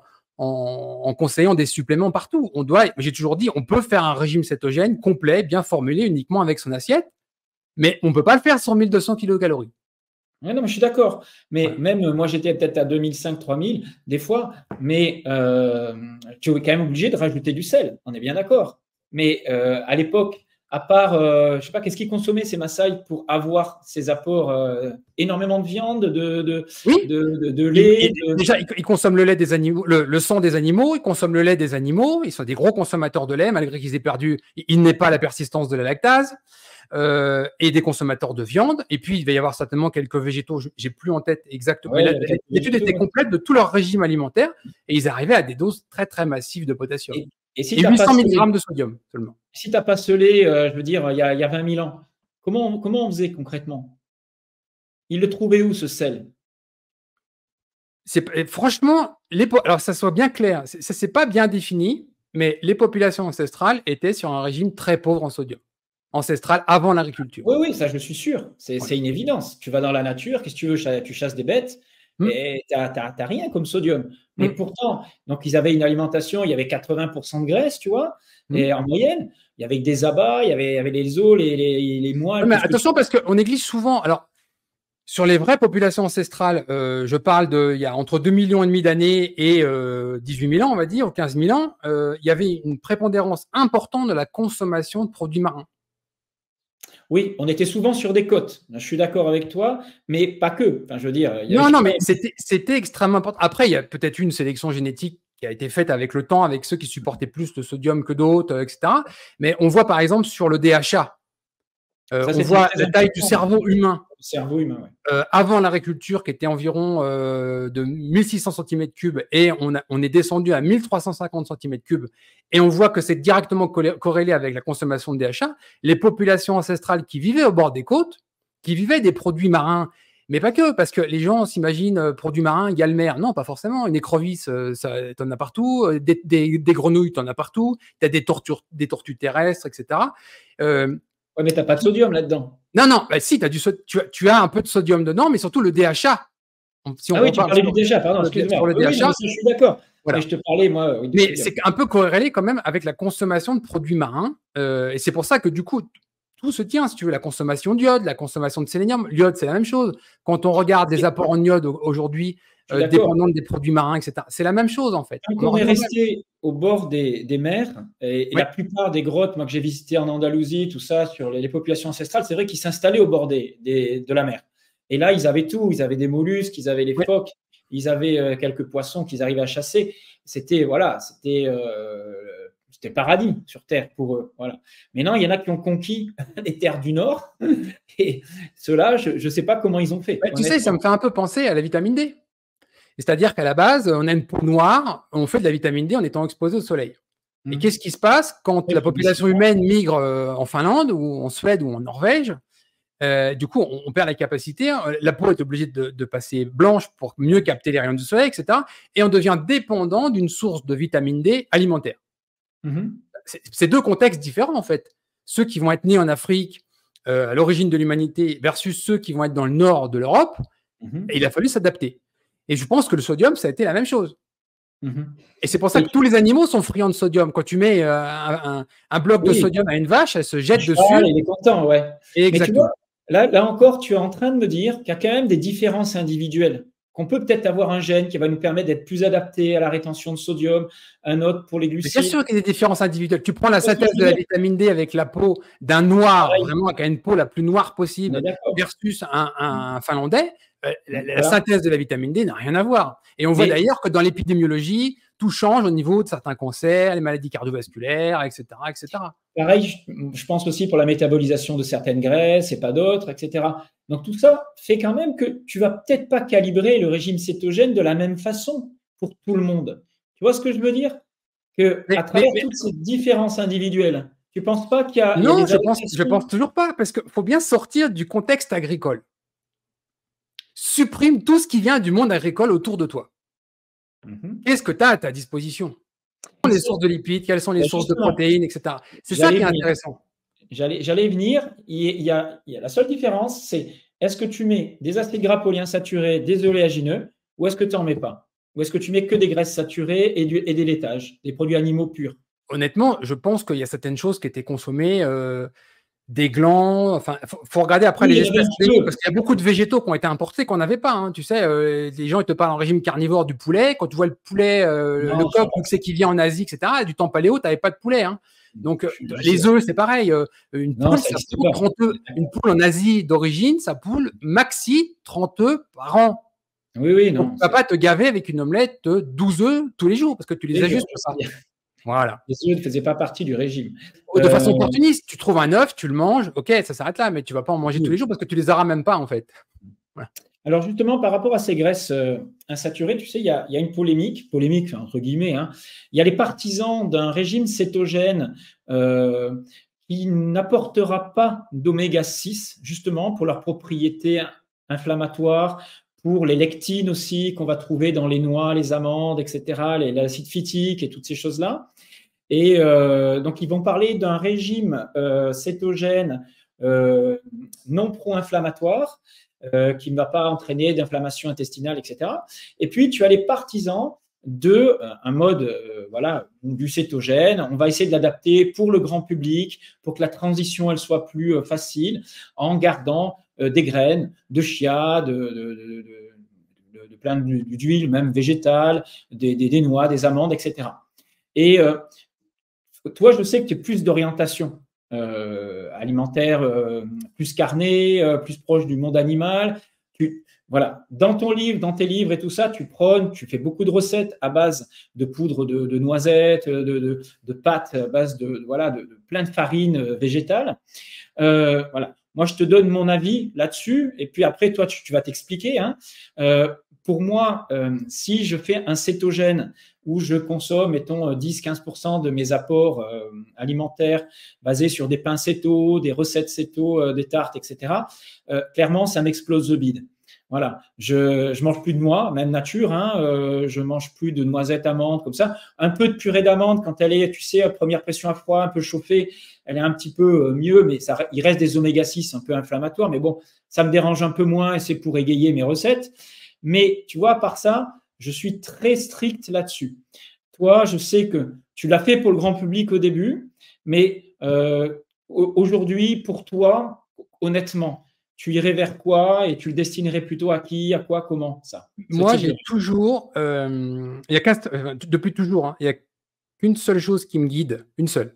conseillant des suppléments partout. J'ai toujours dit, on peut faire un régime cétogène complet, bien formulé, uniquement avec son assiette. Mais on ne peut pas le faire sur 1200 kilocalories. Oui, non, mais je suis d'accord. Mais même moi, j'étais peut-être à 2005-3000 des fois, mais tu es quand même obligé de rajouter du sel. On est bien d'accord. Mais à l'époque, à part, je ne sais pas, qu'est-ce qu'ils consommaient ces Maasai pour avoir ces apports énormément de viande, de lait. Déjà, ils consomment le lait des animaux, le sang des animaux, ils consomment le lait des animaux, ils sont des gros consommateurs de lait, malgré qu'ils aient perdu, il n'est pas la persistance de la lactase. Et des consommateurs de viande. Et puis, il va y avoir certainement quelques végétaux. Je n'ai plus en tête exactement. Ouais, l'étude était complète de tout leur régime alimentaire et ils arrivaient à des doses très, très massives de potassium. Et 800 mg de sodium seulement. Si tu n'as pas scellé, je veux dire, il y a 20 000 ans, comment on faisait concrètement? Ils le trouvaient où, ce sel? Franchement, alors ça soit bien clair, ça c'est pas bien défini, mais les populations ancestrales étaient sur un régime très pauvre en sodium. Ancestral avant l'agriculture. Oui, ça je suis sûr. C'est une évidence. Tu vas dans la nature, qu'est-ce que tu veux? Tu chasses des bêtes et tu n'as rien comme sodium. Mais pourtant, donc ils avaient une alimentation, il y avait 80% de graisse, tu vois, et en moyenne, il y avait des abats, il y avait les os, les moelles. Mais attention, parce qu'on néglige souvent. Alors, sur les vraies populations ancestrales, je parle il y a entre 2,5 millions d'années et 18 000 ans, on va dire, ou 15 000 ans, il y avait une prépondérance importante de la consommation de produits marins. Oui, on était souvent sur des côtes. Je suis d'accord avec toi, mais pas que. Enfin, je veux dire. Non, mais c'était extrêmement important. Après, il y a peut-être une sélection génétique qui a été faite avec le temps, avec ceux qui supportaient plus le sodium que d'autres, etc. Mais on voit par exemple sur le DHA, on voit la taille du cerveau humain. Le cerveau humain, oui. Avant l'agriculture, qui était environ de 1600 cm3, et on est descendu à 1350 cm3, et on voit que c'est directement corrélé avec la consommation de DHA. Les populations ancestrales qui vivaient au bord des côtes, qui vivaient des produits marins, mais pas que, parce que les gens s'imaginent produits marins égale mer. Non, pas forcément. Une écrevisse, t'en as partout. Des grenouilles, t'en as partout. Tu as des tortues terrestres, etc. Oui, mais tu n'as pas de sodium là-dedans. Non, bah, si, tu as un peu de sodium dedans, mais surtout le DHA. Si tu parlais du DHA, pardon, excuse-moi. DHA, je suis d'accord. Voilà. Je te parlais, moi. Oui, mais c'est un peu corrélé quand même avec la consommation de produits marins. Et c'est pour ça que du coup, tout se tient, si tu veux, la consommation d'iode, la consommation de sélénium. L'iode, c'est la même chose. Quand on regarde les apports en iode aujourd'hui, dépendant des produits marins, etc., c'est la même chose en fait. On est resté au bord des mers et la plupart des grottes, moi que j'ai visitées en Andalousie, tout ça, sur les populations ancestrales, c'est vrai qu'ils s'installaient au bord de la mer. Et là, ils avaient tout. Ils avaient des mollusques, ils avaient les phoques, ils avaient quelques poissons qu'ils arrivaient à chasser. C'était paradis sur Terre pour eux. Voilà. Maintenant, il y en a qui ont conquis les terres du Nord. Et ceux-là, je ne sais pas comment ils ont fait. Tu sais, ça me fait un peu penser à la vitamine D. C'est-à-dire qu'à la base, on a une peau noire, on fait de la vitamine D en étant exposé au soleil. Et qu'est-ce qui se passe quand la population humaine migre en Finlande ou en Suède ou en Norvège? Du coup, on perd la capacité. La peau est obligée de passer blanche pour mieux capter les rayons du soleil, etc. Et on devient dépendant d'une source de vitamine D alimentaire. c'est deux contextes différents, en fait. Ceux qui vont être nés en Afrique, à l'origine de l'humanité, versus ceux qui vont être dans le nord de l'Europe, et il a fallu s'adapter. Et je pense que le sodium, ça a été la même chose. Et c'est pour ça que tous les animaux sont friands de sodium. Quand tu mets un bloc de sodium à une vache, elle se jette dessus. Il est content, ouais. Exactement. Mais tu vois, là encore, tu es en train de me dire qu'il y a quand même des différences individuelles. Qu'on peut peut-être avoir un gène qui va nous permettre d'être plus adapté à la rétention de sodium, un autre pour les glucides. Bien sûr qu'il y a des différences individuelles. Tu prends la synthèse de la vitamine D avec la peau d'un noir, vraiment qui a une peau la plus noire possible, versus un Finlandais. La synthèse de la vitamine D n'a rien à voir. Et on voit d'ailleurs que dans l'épidémiologie, tout change au niveau de certains cancers, les maladies cardiovasculaires, etc., etc. Pareil, je pense aussi pour la métabolisation de certaines graisses et pas d'autres, etc. Donc tout ça fait quand même que tu vas peut-être pas calibrer le régime cétogène de la même façon pour tout le monde. Tu vois ce que je veux dire? À travers toutes ces différences individuelles, tu ne penses pas qu'il y a… Non, je pense toujours pas, parce qu'il faut bien sortir du contexte agricole. Supprime tout ce qui vient du monde agricole autour de toi. Qu'est-ce que tu as à ta disposition? Quelles sont les sources de lipides, quelles sont les sources de protéines, etc. C'est ça qui est intéressant. J'allais y venir. Il y a la seule différence, c'est est-ce que tu mets des acides gras polyinsaturés, des oléagineux, ou est-ce que tu n'en mets pas? Ou est-ce que tu mets que des graisses saturées et des laitages, des produits animaux purs? Honnêtement, je pense qu'il y a certaines choses qui étaient consommées, des glands. Enfin, faut regarder après les espèces, parce qu'il y a beaucoup de végétaux qui ont été importés qu'on n'avait pas. Hein. Tu sais, les gens ils te parlent en régime carnivore du poulet. Quand tu vois le poulet, le coq, c'est qui vient en Asie, etc. Du temps paléo, tu n'avais pas de poulet. Hein. Donc, les œufs, c'est pareil. Une poule en Asie d'origine, ça poule maxi 30 œufs par an. Oui, non. Donc, tu ne vas pas te gaver avec une omelette de 12 œufs tous les jours parce que tu les ajustes pas. Voilà. Les œufs ne faisaient pas partie du régime. De façon opportuniste, tu trouves un œuf, tu le manges, ok, ça s'arrête là, mais tu ne vas pas en manger tous les jours parce que tu ne les auras même pas, en fait. Voilà. Alors, justement, par rapport à ces graisses insaturées, tu sais, il y a une polémique entre guillemets. Hein. Il y a les partisans d'un régime cétogène qui n'apportera pas d'oméga 6, justement, pour leurs propriétés inflammatoires, pour les lectines aussi qu'on va trouver dans les noix, les amandes, etc., l'acide phytique et toutes ces choses-là. Et donc, ils vont parler d'un régime cétogène non pro-inflammatoire qui ne va pas entraîner d'inflammation intestinale, etc. Et puis, tu as les partisans d'un mode du cétogène. On va essayer de l'adapter pour le grand public, pour que la transition elle soit plus facile, en gardant des graines de chia, de plein d'huile, même végétale, des noix, des amandes, etc. Et toi, je sais que tu es plus d'orientation alimentaire, plus carnée, plus proche du monde animal. Voilà, dans ton livre, dans tes livres et tout ça, tu fais beaucoup de recettes à base de poudre de noisettes, de pâtes à base de plein de farines végétales. Voilà. Moi, je te donne mon avis là-dessus, et puis après, toi, tu vas t'expliquer. Hein. Pour moi, si je fais un cétogène où je consomme, mettons, 10-15% de mes apports alimentaires basés sur des pains céto, des recettes céto, des tartes, etc., clairement, ça m'explose le bide. Voilà, je mange plus de noix, même nature, hein, je mange plus de noisettes, amandes, comme ça. Un peu de purée d'amande quand elle est, tu sais, à première pression à froid, un peu chauffée, elle est un petit peu mieux, mais il reste des oméga 6 un peu inflammatoires, mais bon, ça me dérange un peu moins et c'est pour égayer mes recettes. Mais tu vois, à part ça, je suis très strict là-dessus. Toi, je sais que tu l'as fait pour le grand public au début, mais aujourd'hui, pour toi, honnêtement, tu irais vers quoi et tu le destinerais plutôt à qui, à quoi, comment ça? Moi, j'ai toujours, depuis toujours, hein, il n'y a qu'une seule chose qui me guide, une seule,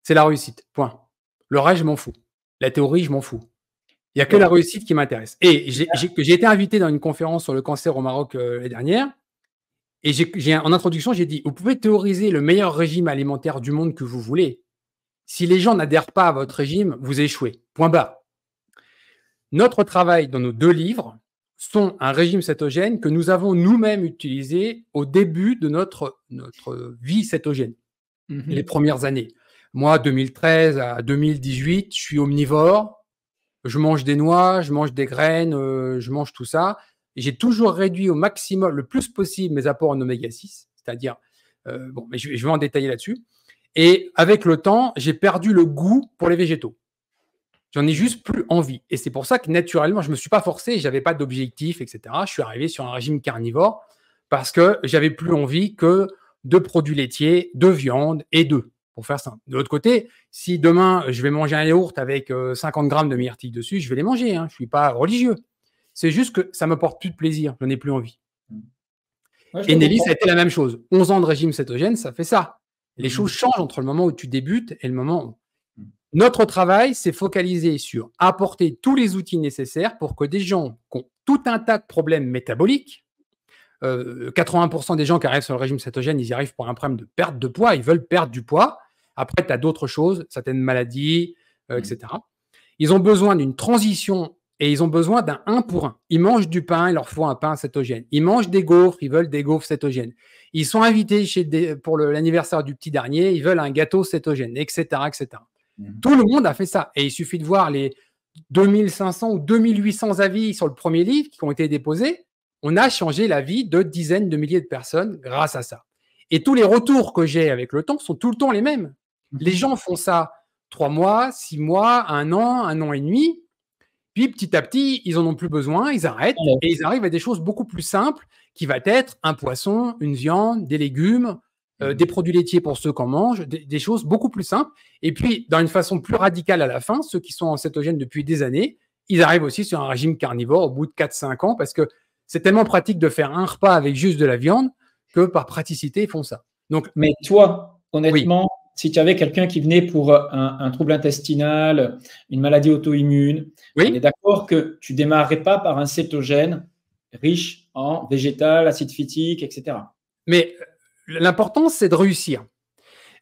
c'est la réussite, point. Le reste, je m'en fous. La théorie, je m'en fous. Il n'y a que la réussite qui m'intéresse. Et j'ai été invité dans une conférence sur le cancer au Maroc l'année dernière. Et en introduction, j'ai dit, vous pouvez théoriser le meilleur régime alimentaire du monde que vous voulez. Si les gens n'adhèrent pas à votre régime, vous échouez. Point barre. Notre travail dans nos 2 livres sont un régime cétogène que nous avons nous-mêmes utilisé au début de notre vie cétogène, les premières années. Moi, 2013 à 2018, je suis omnivore. Je mange des noix, je mange des graines, je mange tout ça. J'ai toujours réduit au maximum, le plus possible, mes apports en oméga 6, c'est-à-dire, mais je vais en détailler là-dessus. Et avec le temps, j'ai perdu le goût pour les végétaux. J'en ai juste plus envie. Et c'est pour ça que naturellement, je ne me suis pas forcé, je n'avais pas d'objectif, etc. Je suis arrivé sur un régime carnivore parce que j'avais plus envie que de produits laitiers, de viande et d'œufs, pour faire simple. De l'autre côté, si demain, je vais manger un yaourt avec 50 grammes de myrtilles dessus, je vais les manger. Hein. Je ne suis pas religieux. C'est juste que ça ne me porte plus de plaisir. Je n'en ai plus envie. Ouais, et Nelly, ça a été la même chose. 11 ans de régime cétogène, ça fait ça. Les choses changent entre le moment où tu débutes et le moment où... Notre travail, c'est focaliser sur apporter tous les outils nécessaires pour que des gens qui ont tout un tas de problèmes métaboliques, 80% des gens qui arrivent sur le régime cétogène, ils y arrivent pour un problème de perte de poids, ils veulent perdre du poids. Après, tu as d'autres choses, certaines maladies, etc. Ils ont besoin d'une transition et ils ont besoin d'un 1 pour 1. Ils mangent du pain, il leur faut un pain cétogène. Ils mangent des gaufres, ils veulent des gaufres cétogènes. Ils sont invités pour l'anniversaire du petit dernier, ils veulent un gâteau cétogène, etc., etc. Tout le monde a fait ça. Et il suffit de voir les 2500 ou 2800 avis sur le premier livre qui ont été déposés. On a changé la vie de dizaines de milliers de personnes grâce à ça. Et tous les retours que j'ai avec le temps sont tout le temps les mêmes. Les gens font ça 3 mois, 6 mois, 1 an et demi. Puis petit à petit, ils n'en ont plus besoin, ils arrêtent et ils arrivent à des choses beaucoup plus simples qui va être un poisson, une viande, des légumes, des produits laitiers pour ceux qui en mangent, des choses beaucoup plus simples. Et puis, dans une façon plus radicale à la fin, ceux qui sont en cétogène depuis des années, ils arrivent aussi sur un régime carnivore au bout de 4-5 ans parce que c'est tellement pratique de faire un repas avec juste de la viande que par praticité, ils font ça. Donc, mais toi, honnêtement, si tu avais quelqu'un qui venait pour un trouble intestinal, une maladie auto-immune, on est d'accord que tu ne démarrerais pas par un cétogène riche en végétal, acide phytique, etc. Mais l'important, c'est de réussir.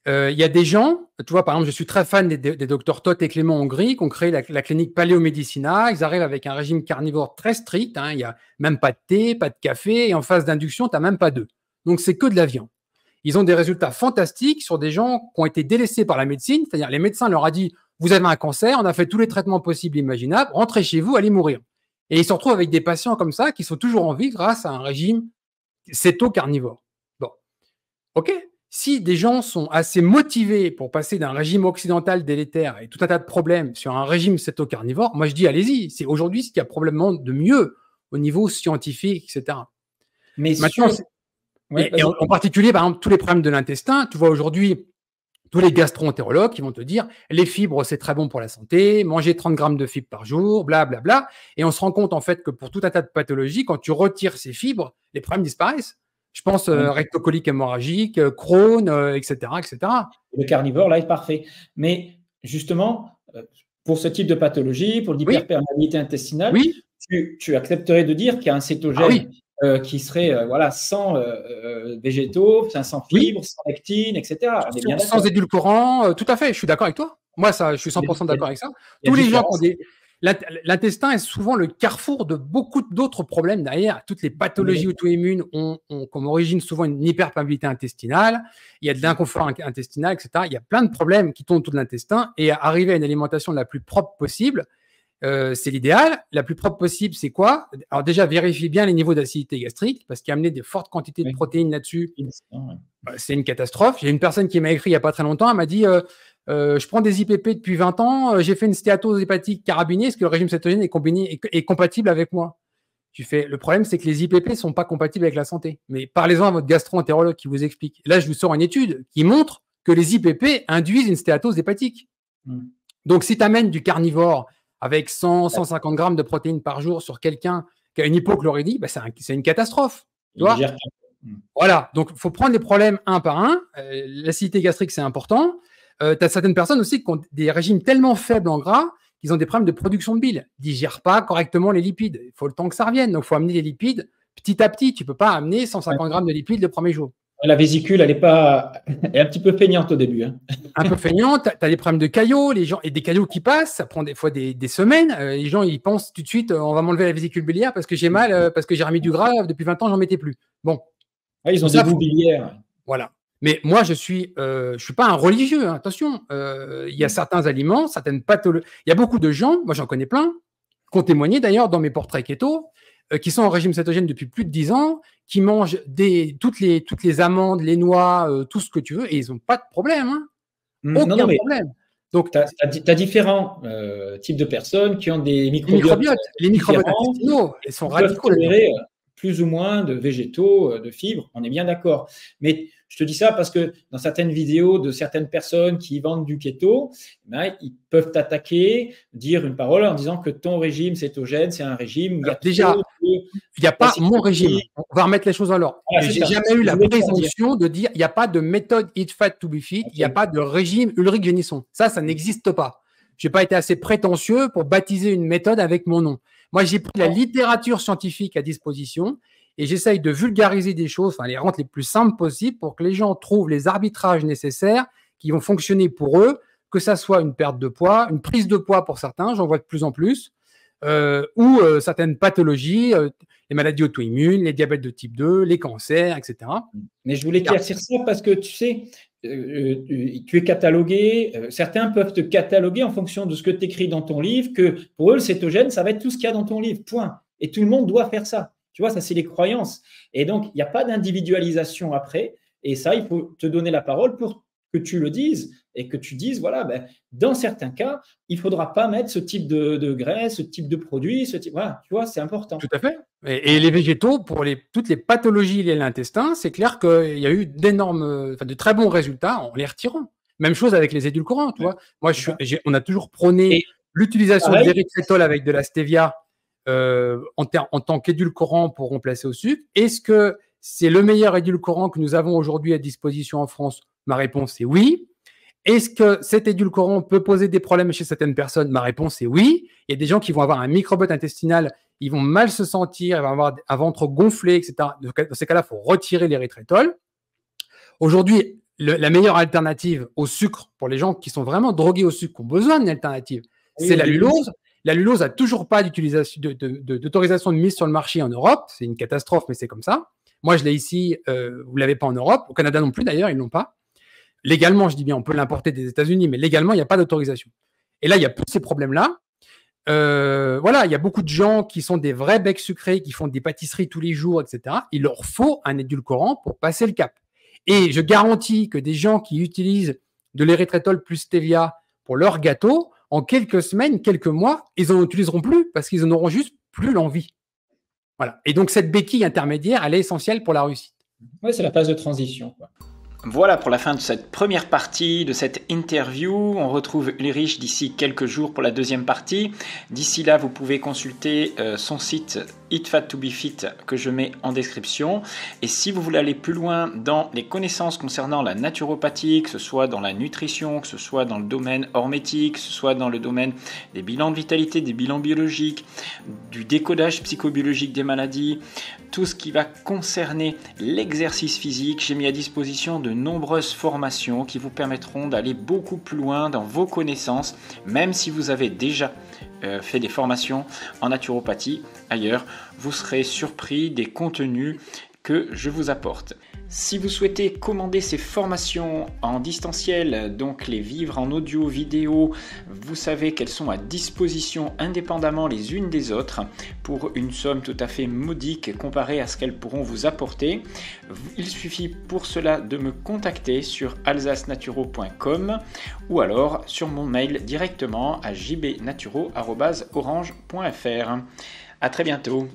Il y a des gens, tu vois, par exemple, je suis très fan des docteurs Toth et Clément Hongrie qui ont créé la clinique Paléomedicina. Ils arrivent avec un régime carnivore très strict. Hein, il n'y a même pas de thé, pas de café. Et en phase d'induction, tu n'as même pas d'œufs. Donc, c'est que de la viande. Ils ont des résultats fantastiques sur des gens qui ont été délaissés par la médecine. C'est-à-dire, les médecins leur ont dit, vous avez un cancer, on a fait tous les traitements possibles et imaginables, rentrez chez vous, allez mourir. Et ils se retrouvent avec des patients comme ça qui sont toujours en vie grâce à un régime céto-carnivore. Bon, ok. Si des gens sont assez motivés pour passer d'un régime occidental délétère et tout un tas de problèmes sur un régime céto-carnivore, moi je dis allez-y, c'est aujourd'hui ce qu'il y a probablement de mieux au niveau scientifique, etc. Mais maintenant, et en particulier, par exemple, tous les problèmes de l'intestin, tu vois aujourd'hui, tous les gastro-entérologues qui vont te dire les fibres, c'est très bon pour la santé, manger 30 grammes de fibres par jour, blablabla. Bla, bla. Et on se rend compte en fait que pour tout un tas de pathologies, quand tu retires ces fibres, les problèmes disparaissent. Je pense rectocolique hémorragique, Crohn, etc., etc. Le carnivore, là, est parfait. Mais justement, pour ce type de pathologie, pour l'hyperperméabilité intestinale, tu accepterais de dire qu'il y a un cétogène qui serait sans végétaux, sans fibres, sans lectine, etc. Sans édulcorant, tout à fait, je suis d'accord avec toi. Moi, ça, je suis 100% d'accord avec ça. Tous les gens qui ont des... L'intestin est souvent le carrefour de beaucoup d'autres problèmes derrière. Toutes les pathologies auto-immunes ont comme origine souvent une hyperperméabilité intestinale. Il y a de l'inconfort intestinal, etc. Il y a plein de problèmes qui tournent autour de l'intestin. Et arriver à une alimentation la plus propre possible, c'est l'idéal. La plus propre possible, c'est quoi? Alors déjà, vérifiez bien les niveaux d'acidité gastrique parce qu'amener des fortes quantités de protéines là-dessus, c'est une catastrophe. J'ai une personne qui m'a écrit il n'y a pas très longtemps, elle m'a dit je prends des IPP depuis 20 ans, j'ai fait une stéatose hépatique carabinée, est-ce que le régime cétogène est compatible avec moi? Le problème, c'est que les IPP ne sont pas compatibles avec la santé. Mais parlez-en à votre gastro-entérologue qui vous explique. Là, je vous sors une étude qui montre que les IPP induisent une stéatose hépatique. Donc, si tu amènes du carnivore avec 100-150 grammes de protéines par jour sur quelqu'un qui a une hypochloridie, c'est une catastrophe. Tu vois? Voilà, donc il faut prendre les problèmes un par un. L'acidité gastrique, c'est important. Tu as certaines personnes aussi qui ont des régimes tellement faibles en gras qu'ils ont des problèmes de production de bile. Ils ne digèrent pas correctement les lipides. Il faut le temps que ça revienne. Donc, il faut amener les lipides petit à petit. Tu ne peux pas amener 150 grammes de lipides le premier jour. La vésicule, elle est un petit peu feignante au début. Hein. Un peu feignante. Tu as des problèmes de caillots. Et des caillots qui passent, ça prend des fois des semaines. Les gens, ils pensent tout de suite, on va m'enlever la vésicule biliaire parce que j'ai mal, parce que j'ai remis du gras. Depuis 20 ans, j'en mettais plus. Bon. Ils ont des boues biliaires. Voilà. Mais moi, je suis pas un religieux, hein, attention. Il y a certains aliments, certaines pathologies. Il y a beaucoup de gens, moi j'en connais plein, qui ont témoigné d'ailleurs dans mes portraits keto, qui sont en régime cétogène depuis plus de 10 ans, qui mangent toutes les amandes, les noix, tout ce que tu veux, et ils n'ont pas de problème. Hein. Aucun problème. Donc, tu as différents types de personnes qui ont des microbiotes. Les microbiotes intestinaux, ils sont radicaux. Tolérer plus ou moins de végétaux, de fibres, on est bien d'accord. Mais je te dis ça parce que dans certaines vidéos de certaines personnes qui vendent du keto, ils peuvent t'attaquer, dire une parole en disant que ton régime cétogène, c'est un régime. Déjà, il n'y a pas mon régime. On va remettre les choses à l'ordre. Je n'ai jamais eu la présomption de dire il n'y a pas de méthode Eat Fat to Be Fit, il n'y a pas de régime Ulrich Génisson. Ça n'existe pas. Je n'ai pas été assez prétentieux pour baptiser une méthode avec mon nom. Moi, j'ai pris la littérature scientifique à disposition et j'essaye de vulgariser des choses, les rendre les plus simples possibles pour que les gens trouvent les arbitrages nécessaires qui vont fonctionner pour eux, que ça soit une perte de poids, une prise de poids pour certains, j'en vois de plus en plus, ou certaines pathologies, les maladies auto-immunes, les diabètes de type 2, les cancers, etc. Mais je voulais éclaircir ça parce que tu sais, tu es catalogué, certains peuvent te cataloguer en fonction de ce que tu écris dans ton livre, que pour eux, le cétogène, ça va être tout ce qu'il y a dans ton livre, point. Et tout le monde doit faire ça. Tu vois, ça, c'est les croyances. Et donc, il n'y a pas d'individualisation après. Et ça, il faut te donner la parole pour que tu le dises et que tu dises, voilà, dans certains cas, il ne faudra pas mettre ce type de graisse, ce type de produit, voilà, tu vois, c'est important. Tout à fait. Et les végétaux, pour toutes les pathologies liées à l'intestin, c'est clair qu'il y a eu de très bons résultats en les retirant. Même chose avec les édulcorants, tu vois. Moi, on a toujours prôné l'utilisation d'érythritol avec de la stevia en tant qu'édulcorant pour remplacer au sucre. Est-ce que c'est le meilleur édulcorant que nous avons aujourd'hui à disposition en France? Ma réponse est oui. Est-ce que cet édulcorant peut poser des problèmes chez certaines personnes? Ma réponse est oui. Il y a des gens qui vont avoir un microbiote intestinal, ils vont mal se sentir, ils vont avoir un ventre gonflé, etc. Dans ces cas-là, il faut retirer l'érythritol. Aujourd'hui, la meilleure alternative au sucre pour les gens qui sont vraiment drogués au sucre, qui ont besoin d'une alternative, c'est la lulose. La lulose n'a toujours pas d'autorisation de mise sur le marché en Europe. C'est une catastrophe, mais c'est comme ça. Moi, je l'ai ici, vous ne l'avez pas en Europe. Au Canada non plus, d'ailleurs, ils ne l'ont pas. Légalement, je dis bien, on peut l'importer des États-Unis, mais légalement, il n'y a pas d'autorisation. Et là, il y a tous ces problèmes-là. Il y a beaucoup de gens qui sont des vrais becs sucrés, qui font des pâtisseries tous les jours, etc. Il leur faut un édulcorant pour passer le cap. Et je garantis que des gens qui utilisent de l'érythritol plus stevia pour leur gâteau, en quelques semaines, quelques mois, ils n'en utiliseront plus parce qu'ils n'en auront juste plus l'envie. Voilà. Et donc, cette béquille intermédiaire, elle est essentielle pour la réussite. Oui, c'est la phase de transition, quoi. Voilà pour la fin de cette première partie de cette interview. On retrouve Ulrich d'ici quelques jours pour la deuxième partie. D'ici là, vous pouvez consulter son site Eat Fat to Be Fit que je mets en description. Et si vous voulez aller plus loin dans les connaissances concernant la naturopathie, que ce soit dans la nutrition, que ce soit dans le domaine hormétique, que ce soit dans le domaine des bilans de vitalité, des bilans biologiques, du décodage psychobiologique des maladies, tout ce qui va concerner l'exercice physique, j'ai mis à disposition de nombreuses formations qui vous permettront d'aller beaucoup plus loin dans vos connaissances, même si vous avez déjà fait des formations en naturopathie ailleurs, vous serez surpris des contenus que je vous apporte. Si vous souhaitez commander ces formations en distanciel, donc les vivre en audio, vidéo, vous savez qu'elles sont à disposition indépendamment les unes des autres pour une somme tout à fait modique comparée à ce qu'elles pourront vous apporter. Il suffit pour cela de me contacter sur alsacenaturo.com ou alors sur mon mail directement à jbnaturo@orange.fr. À très bientôt.